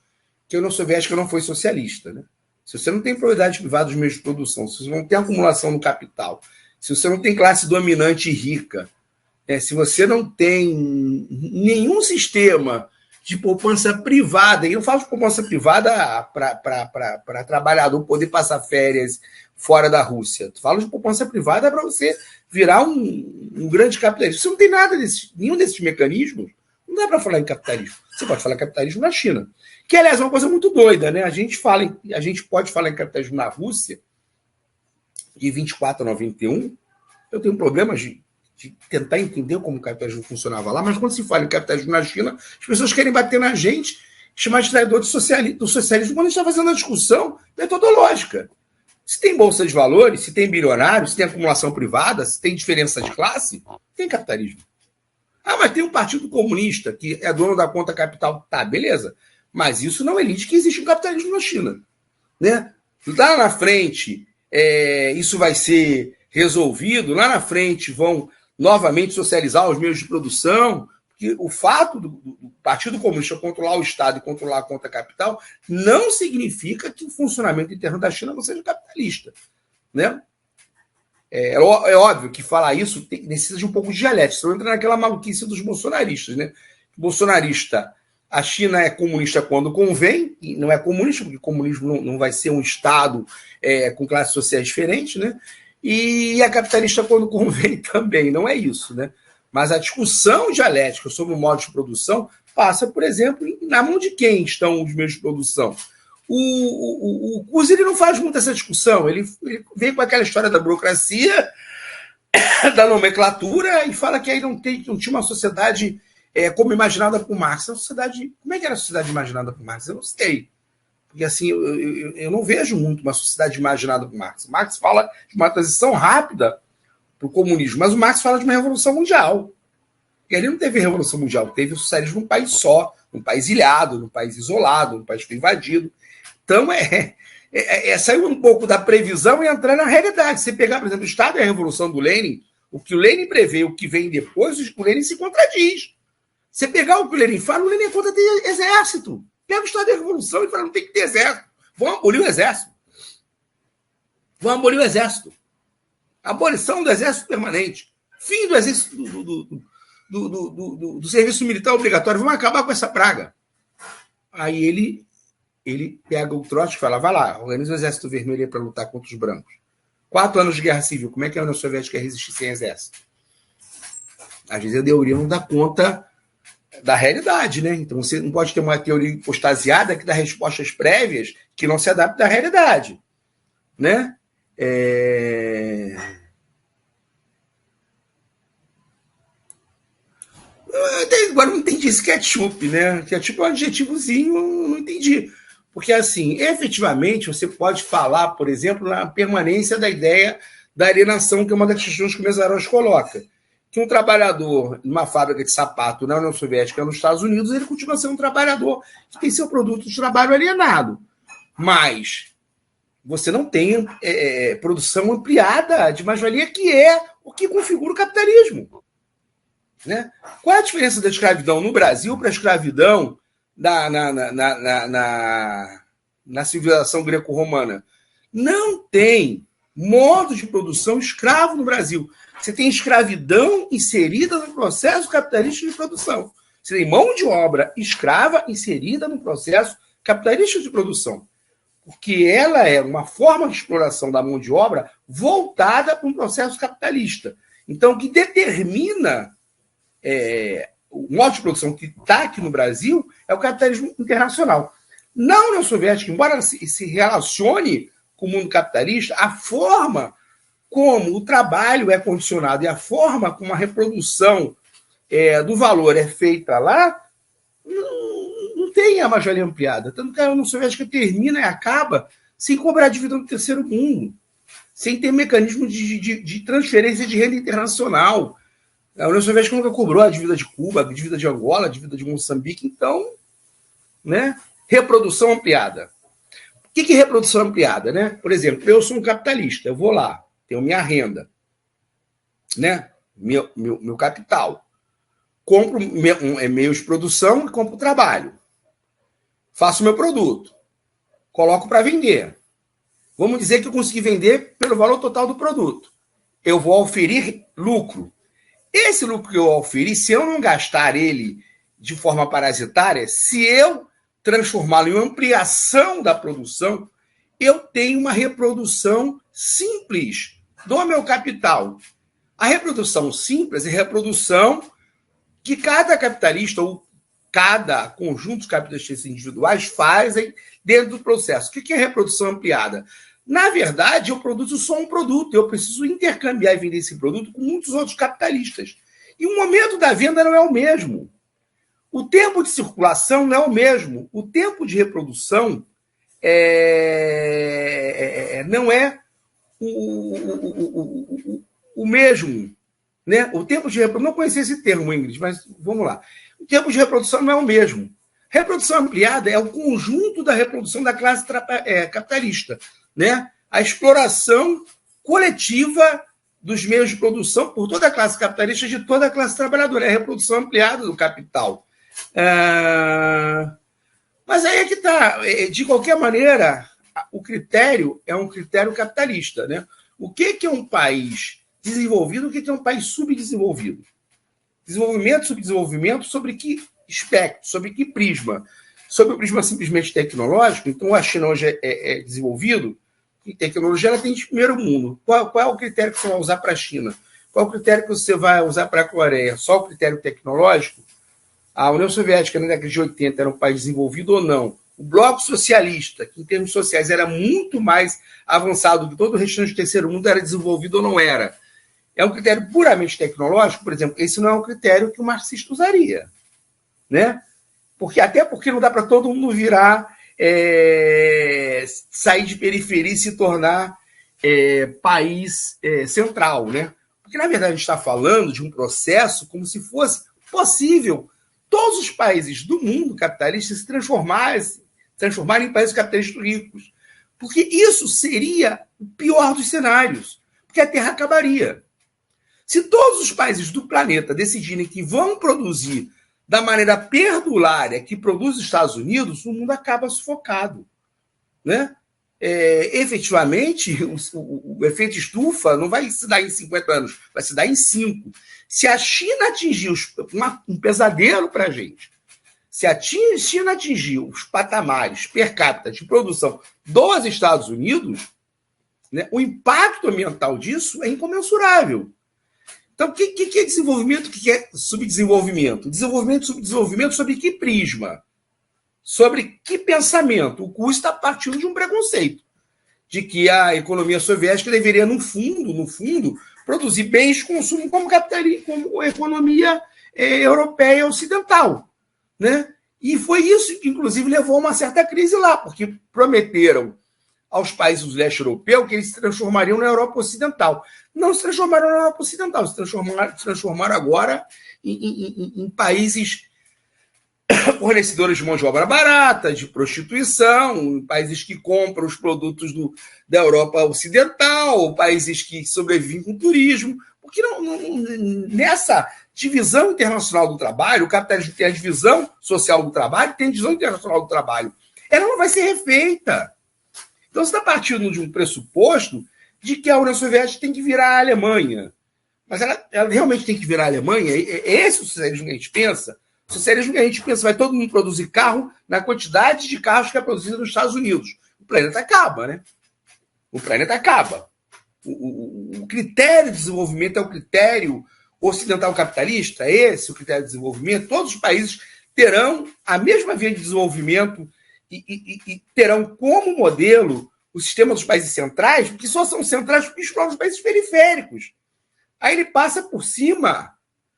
que a União Soviética não foi socialista, né? Se você não tem propriedade privada dos meios de produção, se você não tem acumulação no capital, se você não tem classe dominante e rica, se você não tem nenhum sistema de poupança privada, e eu falo de poupança privada para trabalhador poder passar férias fora da Rússia. Eu falo de poupança privada para você virar um grande capitalista. Você não tem nenhum desses mecanismos, não dá para falar em capitalismo. Você pode falar em capitalismo na China, que, aliás, é uma coisa muito doida, né? A gente pode falar em capitalismo na Rússia de 24 a 91. Eu tenho problemas de tentar entender como o capitalismo funcionava lá, mas quando se fala em capitalismo na China, as pessoas querem bater na gente, chamar de traidor do socialismo, quando a gente está fazendo uma discussão metodológica. Se tem bolsa de valores, se tem bilionários, se tem acumulação privada, se tem diferença de classe, tem capitalismo. Mas tem um partido comunista que é dono da conta capital. Tá, beleza. Mas isso não elite que existe um capitalismo na China. Né? Lá na frente, isso vai ser resolvido. Lá na frente vão novamente socializar os meios de produção. Porque o fato do Partido Comunista controlar o Estado e controlar a conta capital não significa que o funcionamento interno da China não seja capitalista. Né? É óbvio que falar isso necessita de um pouco de dialética. Você entra naquela maluquice dos bolsonaristas. Né? Bolsonarista, a China é comunista quando convém, e não é comunista, porque comunismo não vai ser um Estado com classes sociais diferentes, né? E é capitalista quando convém também, não é isso, né? Mas a discussão dialética sobre o modo de produção passa, por exemplo, na mão de quem estão os meios de produção. O CUS ele não faz muito essa discussão, ele vem com aquela história da burocracia, da nomenclatura, e fala que aí não tinha uma sociedade como imaginada por Marx. Como é que era a sociedade imaginada por Marx? Eu não sei. Porque assim, eu não vejo muito uma sociedade imaginada por Marx. Marx fala de uma transição rápida para o comunismo, mas o Marx fala de uma revolução mundial. E ali não teve revolução mundial, teve o socialismo num país só, num país ilhado, num país isolado, num país que foi invadido. Então, sair um pouco da previsão e entrar na realidade. Você pegar, por exemplo, o Estado e a Revolução do Lenin, o que o Lenin prevê, o que vem depois, o Lenin se contradiz. Você pegar o que o Lenin fala, o Lenin é contra ter exército. Pega o Estado e a Revolução e fala, não tem que ter exército. Vão abolir o exército. Vão abolir o exército. Abolição do exército permanente. Fim do exército do serviço militar obrigatório. Vamos acabar com essa praga. Aí ele pega o trote e fala, vai lá, organiza o exército vermelho para lutar contra os brancos. 4 anos de guerra civil. Como é que a União Soviética ia resistir sem exército? Às vezes a teoria não dá conta da realidade, né? Então você não pode ter uma teoria hipostasiada que dá respostas prévias que não se adaptam à realidade, né? Agora não entendi esse ketchup, né? Ketchup é um adjetivozinho, não entendi. Porque, assim, efetivamente, você pode falar, por exemplo, na permanência da ideia da alienação, que é uma das questões que o Mesaros coloca. Que um trabalhador numa fábrica de sapato na União Soviética nos Estados Unidos, ele continua sendo um trabalhador que tem seu produto de trabalho alienado. Mas você não tem produção ampliada de mais-valia, que é o que configura o capitalismo. Né? Qual é a diferença da escravidão no Brasil para a escravidão na civilização greco-romana? Não tem modo de produção escravo no Brasil. Você tem escravidão inserida no processo capitalista de produção. Você tem mão de obra escrava inserida no processo capitalista de produção. Porque ela é uma forma de exploração da mão de obra voltada para um processo capitalista. Então, o que determina o modo de produção que está aqui no Brasil é o capitalismo internacional. Na União Soviética, embora se relacione com o mundo capitalista, a forma como o trabalho é condicionado e a forma como a reprodução do valor é feita lá, não tem a mais-valia ampliada. Tanto que a União Soviética termina e acaba sem cobrar dividendo do terceiro mundo, sem ter mecanismo de transferência de renda internacional. A União Soviética nunca cobrou a dívida de Cuba, a dívida de Angola, a dívida de Moçambique. Então, né? Reprodução ampliada. O que é reprodução ampliada? Né? Por exemplo, eu sou um capitalista, eu vou lá, tenho minha renda, né? meu capital. Compro meios de produção e compro trabalho. Faço meu produto. Coloco para vender. Vamos dizer que eu consegui vender pelo valor total do produto. Eu vou oferir lucro. Esse lucro que eu oferi, se eu não gastar ele de forma parasitária, se eu transformá-lo em uma ampliação da produção, eu tenho uma reprodução simples do meu capital. A reprodução simples é a reprodução que cada capitalista ou cada conjunto de capitalistas individuais fazem dentro do processo. O que é reprodução ampliada? Na verdade, eu produzo só um produto. Eu preciso intercambiar e vender esse produto com muitos outros capitalistas. E o momento da venda não é o mesmo. O tempo de circulação não é o mesmo. O tempo de reprodução não é o mesmo. Né? O tempo de reprodução... Não conhecia esse termo, Ingrid, mas vamos lá. O tempo de reprodução não é o mesmo. Reprodução ampliada é o conjunto da reprodução da classe capitalista. Né? A exploração coletiva dos meios de produção por toda a classe capitalista e de toda a classe trabalhadora. É a reprodução ampliada do capital. Mas aí é que está. De qualquer maneira, o critério é um critério capitalista. Né? O que é um país desenvolvido e o que é um país subdesenvolvido? Desenvolvimento, subdesenvolvimento, sobre que espectro, sobre que prisma? Sobre o prisma simplesmente tecnológico. Então, a China hoje é desenvolvido, e tecnologia ela tem de primeiro mundo. Qual é o critério que você vai usar para a China? Qual é o critério que você vai usar para a Coreia? Só o critério tecnológico? A União Soviética, na década de 80, era um país desenvolvido ou não? O bloco socialista, que em termos sociais era muito mais avançado do que todo o restante do terceiro mundo, era desenvolvido ou não era? É um critério puramente tecnológico, por exemplo, esse não é um critério que o marxista usaria. Né? Até porque não dá para todo mundo virar, sair de periferia e se tornar país central. Né? Porque, na verdade, a gente está falando de um processo como se fosse possível todos os países do mundo capitalista se transformarem em países capitalistas ricos. Porque isso seria o pior dos cenários, porque a Terra acabaria. Se todos os países do planeta decidirem que vão produzir da maneira perdulária que produz os Estados Unidos, o mundo acaba sufocado. Né? Efetivamente, o efeito estufa não vai se dar em 50 anos, vai se dar em 5. Se a China atingir um pesadelo para a gente, se a China atingir os patamares per capita de produção dos Estados Unidos, né, o impacto ambiental disso é incomensurável. Então, o que é desenvolvimento? O que é subdesenvolvimento? Desenvolvimento e subdesenvolvimento sobre que prisma? Sobre que pensamento? O curso está partindo de um preconceito de que a economia soviética deveria, no fundo, produzir bens de consumo como como economia europeia ocidental, né? E foi isso que, inclusive, levou a uma certa crise lá, porque prometeram aos países do leste europeu que eles se transformariam na Europa Ocidental. Não se transformaram na Europa Ocidental, se transformaram agora em países fornecedores de mão de obra barata, de prostituição, países que compram os produtos da Europa Ocidental, países que sobrevivem com turismo, porque nessa divisão internacional do trabalho, o capitalismo tem a divisão social do trabalho, tem a divisão internacional do trabalho. Ela não vai ser refeita. Então você está partindo de um pressuposto de que a União Soviética tem que virar a Alemanha. Mas ela realmente tem que virar a Alemanha? É esse o socialismo que a gente pensa? O socialismo que a gente pensa vai todo mundo produzir carro na quantidade de carros que é produzida nos Estados Unidos. O planeta acaba, né? O planeta acaba. O critério de desenvolvimento é o critério ocidental capitalista? É esse o critério de desenvolvimento? Todos os países terão a mesma via de desenvolvimento e terão como modelo o sistema dos países centrais, porque só são centrais porque exploram os países periféricos. Aí ele passa por cima,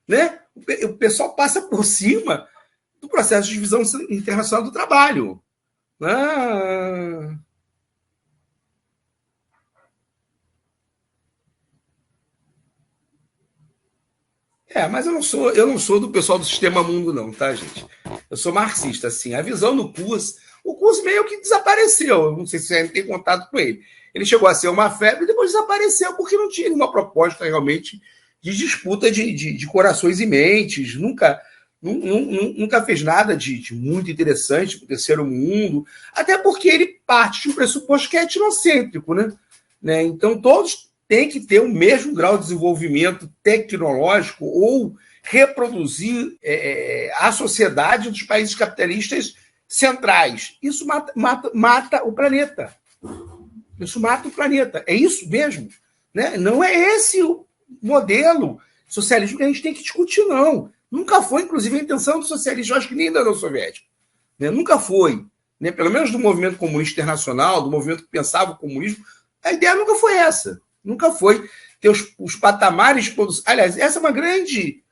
né? O pessoal passa por cima do processo de divisão internacional do trabalho. Mas eu não sou do pessoal do sistema mundo, não, tá, gente? Eu sou marxista, assim. A visão do curso, o curso meio que desapareceu. Eu não sei se você ainda tem contato com ele. Ele chegou a ser uma febre e depois desapareceu, porque não tinha nenhuma proposta realmente de disputa de corações e mentes. Nunca fez nada de muito interessante para o terceiro mundo, até porque ele parte de um pressuposto que é etnocêntrico, né? Então, todos têm que ter o mesmo grau de desenvolvimento tecnológico ou reproduzir a sociedade dos países capitalistas centrais. Isso mata o planeta. Isso mata o planeta. É isso mesmo. Né? Não é esse o modelo socialismo que a gente tem que discutir, não. Nunca foi, inclusive, a intenção do socialismo, acho que nem da União Soviética. Né? Nunca foi. Né? Pelo menos do movimento comunista internacional, do movimento que pensava o comunismo, a ideia nunca foi essa. Nunca foi ter os patamares de produção. Aliás, essa é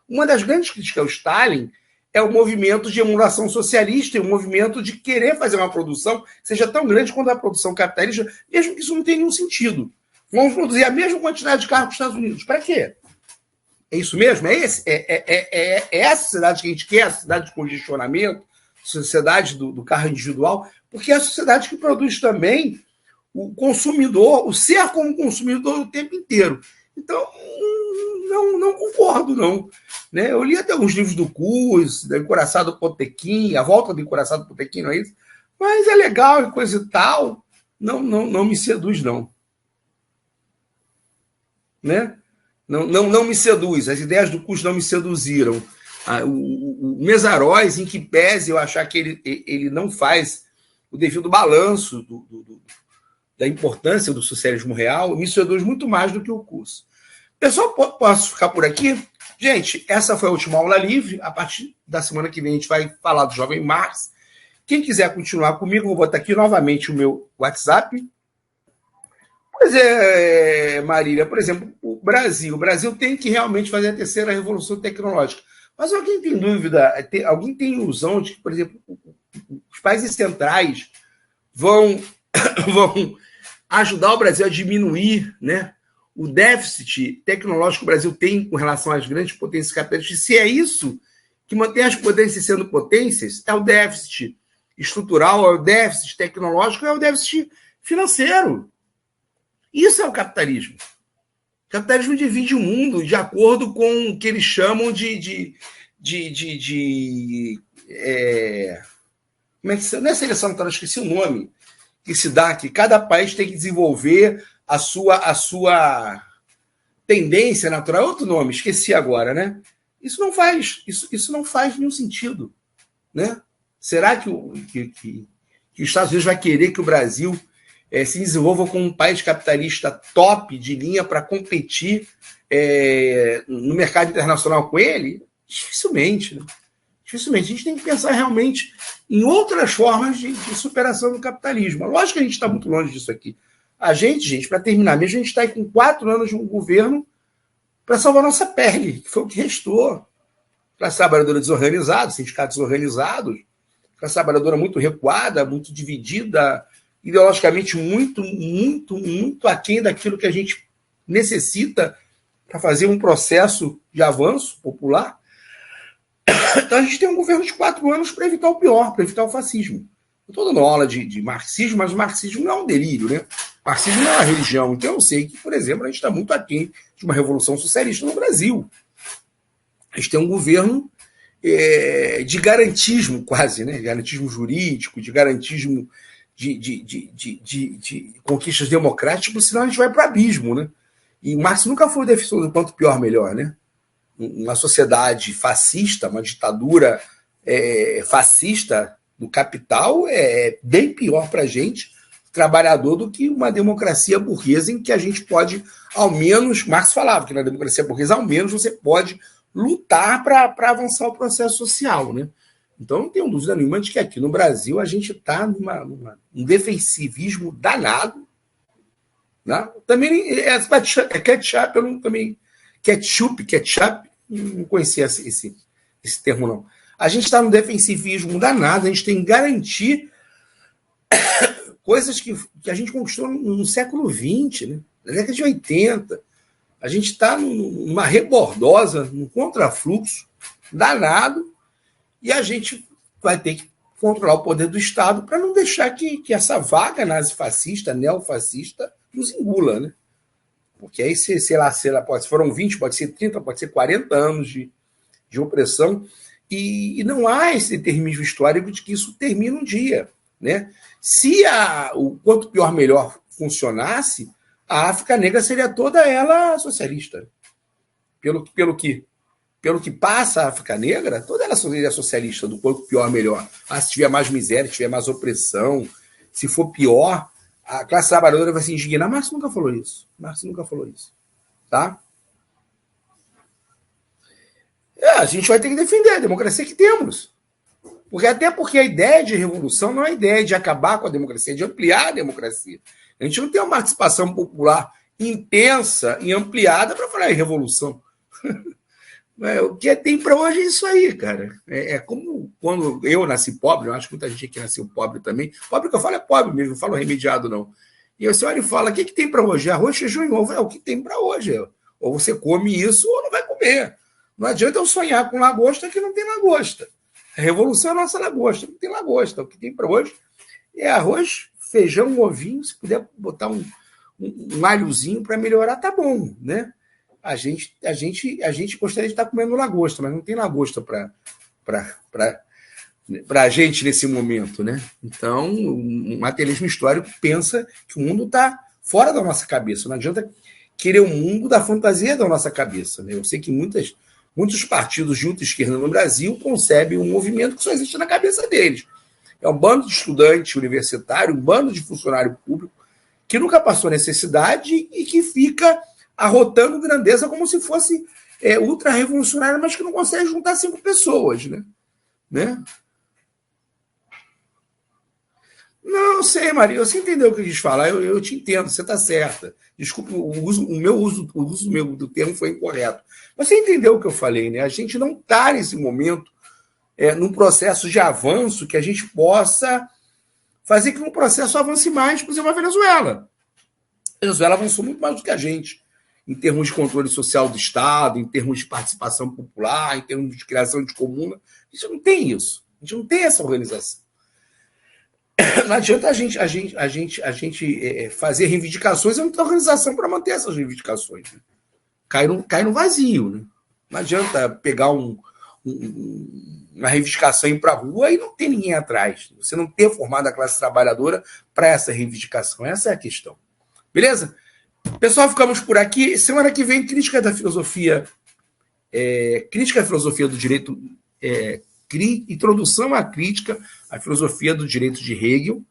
uma das grandes críticas ao Stalin, é o movimento de emulação socialista e o movimento de querer fazer uma produção que seja tão grande quanto a produção capitalista, mesmo que isso não tenha nenhum sentido. Vamos produzir a mesma quantidade de carros para os Estados Unidos. Para quê? É isso mesmo? É essa sociedade que a gente quer, a sociedade de congestionamento, sociedade do carro individual, porque é a sociedade que produz também o consumidor, o ser como consumidor o tempo inteiro. Então, não concordo, não. Né? Eu li até alguns livros do Kuz, da Encoraçado Potequim, a volta do Encoraçado Potequim, não é isso? Mas é legal e coisa e tal. Não me seduz, não. Né? Não me seduz. As ideias do Kuz não me seduziram. O Mesaróis, em que pese eu achar que ele não faz o devido balanço da importância do socialismo real, me seduz muito mais do que o curso. Pessoal, posso ficar por aqui? Gente, essa foi a última aula livre. A partir da semana que vem a gente vai falar do Jovem Marx. Quem quiser continuar comigo, vou botar aqui novamente o meu WhatsApp. Pois é, Marília, por exemplo, o Brasil tem que realmente fazer a terceira revolução tecnológica. Mas alguém tem dúvida, alguém tem ilusão de que, por exemplo, os países centrais vão ajudar o Brasil a diminuir, né, o déficit tecnológico que o Brasil tem com relação às grandes potências capitalistas? Se é isso que mantém as potências sendo potências, é o déficit estrutural, é o déficit tecnológico, é o déficit financeiro. Isso é o capitalismo. O capitalismo divide o mundo de acordo com o que eles chamam como é que não é seleção natural, esqueci o nome que se dá, que cada país tem que desenvolver a sua tendência natural. Outro nome, esqueci agora, né? Isso não faz nenhum sentido, né? Será que os Estados Unidos vai querer que o Brasil se desenvolva como um país capitalista top de linha para competir no mercado internacional com ele? Dificilmente, né? Dificilmente. A gente tem que pensar realmente em outras formas de superação do capitalismo. Lógico que a gente está muito longe disso aqui. A gente, para terminar mesmo, a gente está aí com 4 anos de um governo para salvar nossa pele, que foi o que restou. Classe trabalhadora desorganizada, sindicatos desorganizados, classe trabalhadora muito recuada, muito dividida, ideologicamente muito aquém daquilo que a gente necessita para fazer um processo de avanço popular. Então a gente tem um governo de 4 anos para evitar o pior, para evitar o fascismo. Eu estou dando aula de marxismo, mas o marxismo não é um delírio, né? O marxismo não é uma religião. Então eu sei que, por exemplo, a gente está muito aquém de uma revolução socialista no Brasil. A gente tem um governo de garantismo quase, né? Garantismo jurídico, de garantismo de conquistas democráticas, senão a gente vai para o abismo, né? E Marx nunca foi o defensor do quanto pior, melhor, né? Uma sociedade fascista, uma ditadura fascista do capital é bem pior para a gente, trabalhador, do que uma democracia burguesa em que a gente pode, ao menos, Marx falava que na democracia burguesa, ao menos você pode lutar para avançar o processo social, né? Então, não tenho dúvida nenhuma de que aqui no Brasil a gente está num defensivismo danado. Né? Também ketchup, eu não também. Ketchup, não conhecia esse termo, não. A gente está num defensivismo danado, a gente tem que garantir coisas que a gente conquistou no século XX, né? Na década de 80. A gente está numa rebordosa, num contrafluxo danado, e a gente vai ter que controlar o poder do Estado para não deixar que essa vaga nazifascista, neofascista, nos engula, né? Porque aí, sei lá, foram 20, pode ser 30, pode ser 40 anos de opressão, e não há esse determinismo histórico de que isso termina um dia, né? Se o quanto pior melhor funcionasse, a África Negra seria toda ela socialista. Pelo que passa a África Negra, toda ela seria socialista, do quanto pior melhor. Se tiver mais miséria, se tiver mais opressão, se for pior, a classe trabalhadora vai se indignar. Marx nunca falou isso. Tá? A gente vai ter que defender a democracia que temos. Até porque a ideia de revolução não é a ideia de acabar com a democracia, é de ampliar a democracia. A gente não tem uma participação popular intensa e ampliada para falar em revolução. O que tem para hoje é isso aí, cara. É como quando eu nasci pobre, eu acho que muita gente aqui nasceu pobre também. Pobre que eu falo é pobre mesmo, não falo remediado, não. E você olha e fala, o que tem para hoje? Arroz, feijão e ovo. É o que tem para hoje. Ou você come isso ou não vai comer. Não adianta eu sonhar com lagosta que não tem lagosta. A revolução é a nossa lagosta, não tem lagosta. O que tem para hoje é arroz, feijão, um ovinho. Se puder botar um alhozinho para melhorar, tá bom, né? A gente gostaria de estar comendo lagosta, mas não tem lagosta para a gente nesse momento, né? Então, o materialismo histórico pensa que o mundo está fora da nossa cabeça. Não adianta querer um mundo da fantasia da nossa cabeça, né? Eu sei que muitos partidos de ultra-esquerda no Brasil concebem um movimento que só existe na cabeça deles. É um bando de estudante universitário, um bando de funcionário público que nunca passou necessidade e que fica arrotando grandeza como se fosse ultra-revolucionário, mas que não consegue juntar 5 pessoas, né? Não sei, Maria, você entendeu o que eu quis falar, eu te entendo, você está certa. Desculpe, o meu uso do termo foi incorreto. Mas você entendeu o que eu falei, né? A gente não está nesse momento num processo de avanço que a gente possa fazer que um processo avance mais, por exemplo, a Venezuela. A Venezuela avançou muito mais do que a gente, em termos de controle social do Estado, em termos de participação popular, em termos de criação de comuna. A gente não tem isso. A gente não tem essa organização. Não adianta a gente fazer reivindicações e não ter organização para manter essas reivindicações. Né? Cai no vazio. Né? Não adianta pegar uma reivindicação e ir para a rua e não ter ninguém atrás. Você não ter formado a classe trabalhadora para essa reivindicação. Essa é a questão. Beleza? Pessoal, ficamos por aqui. Semana que vem, crítica da filosofia. Crítica à filosofia do direito. Introdução à crítica à filosofia do direito de Hegel.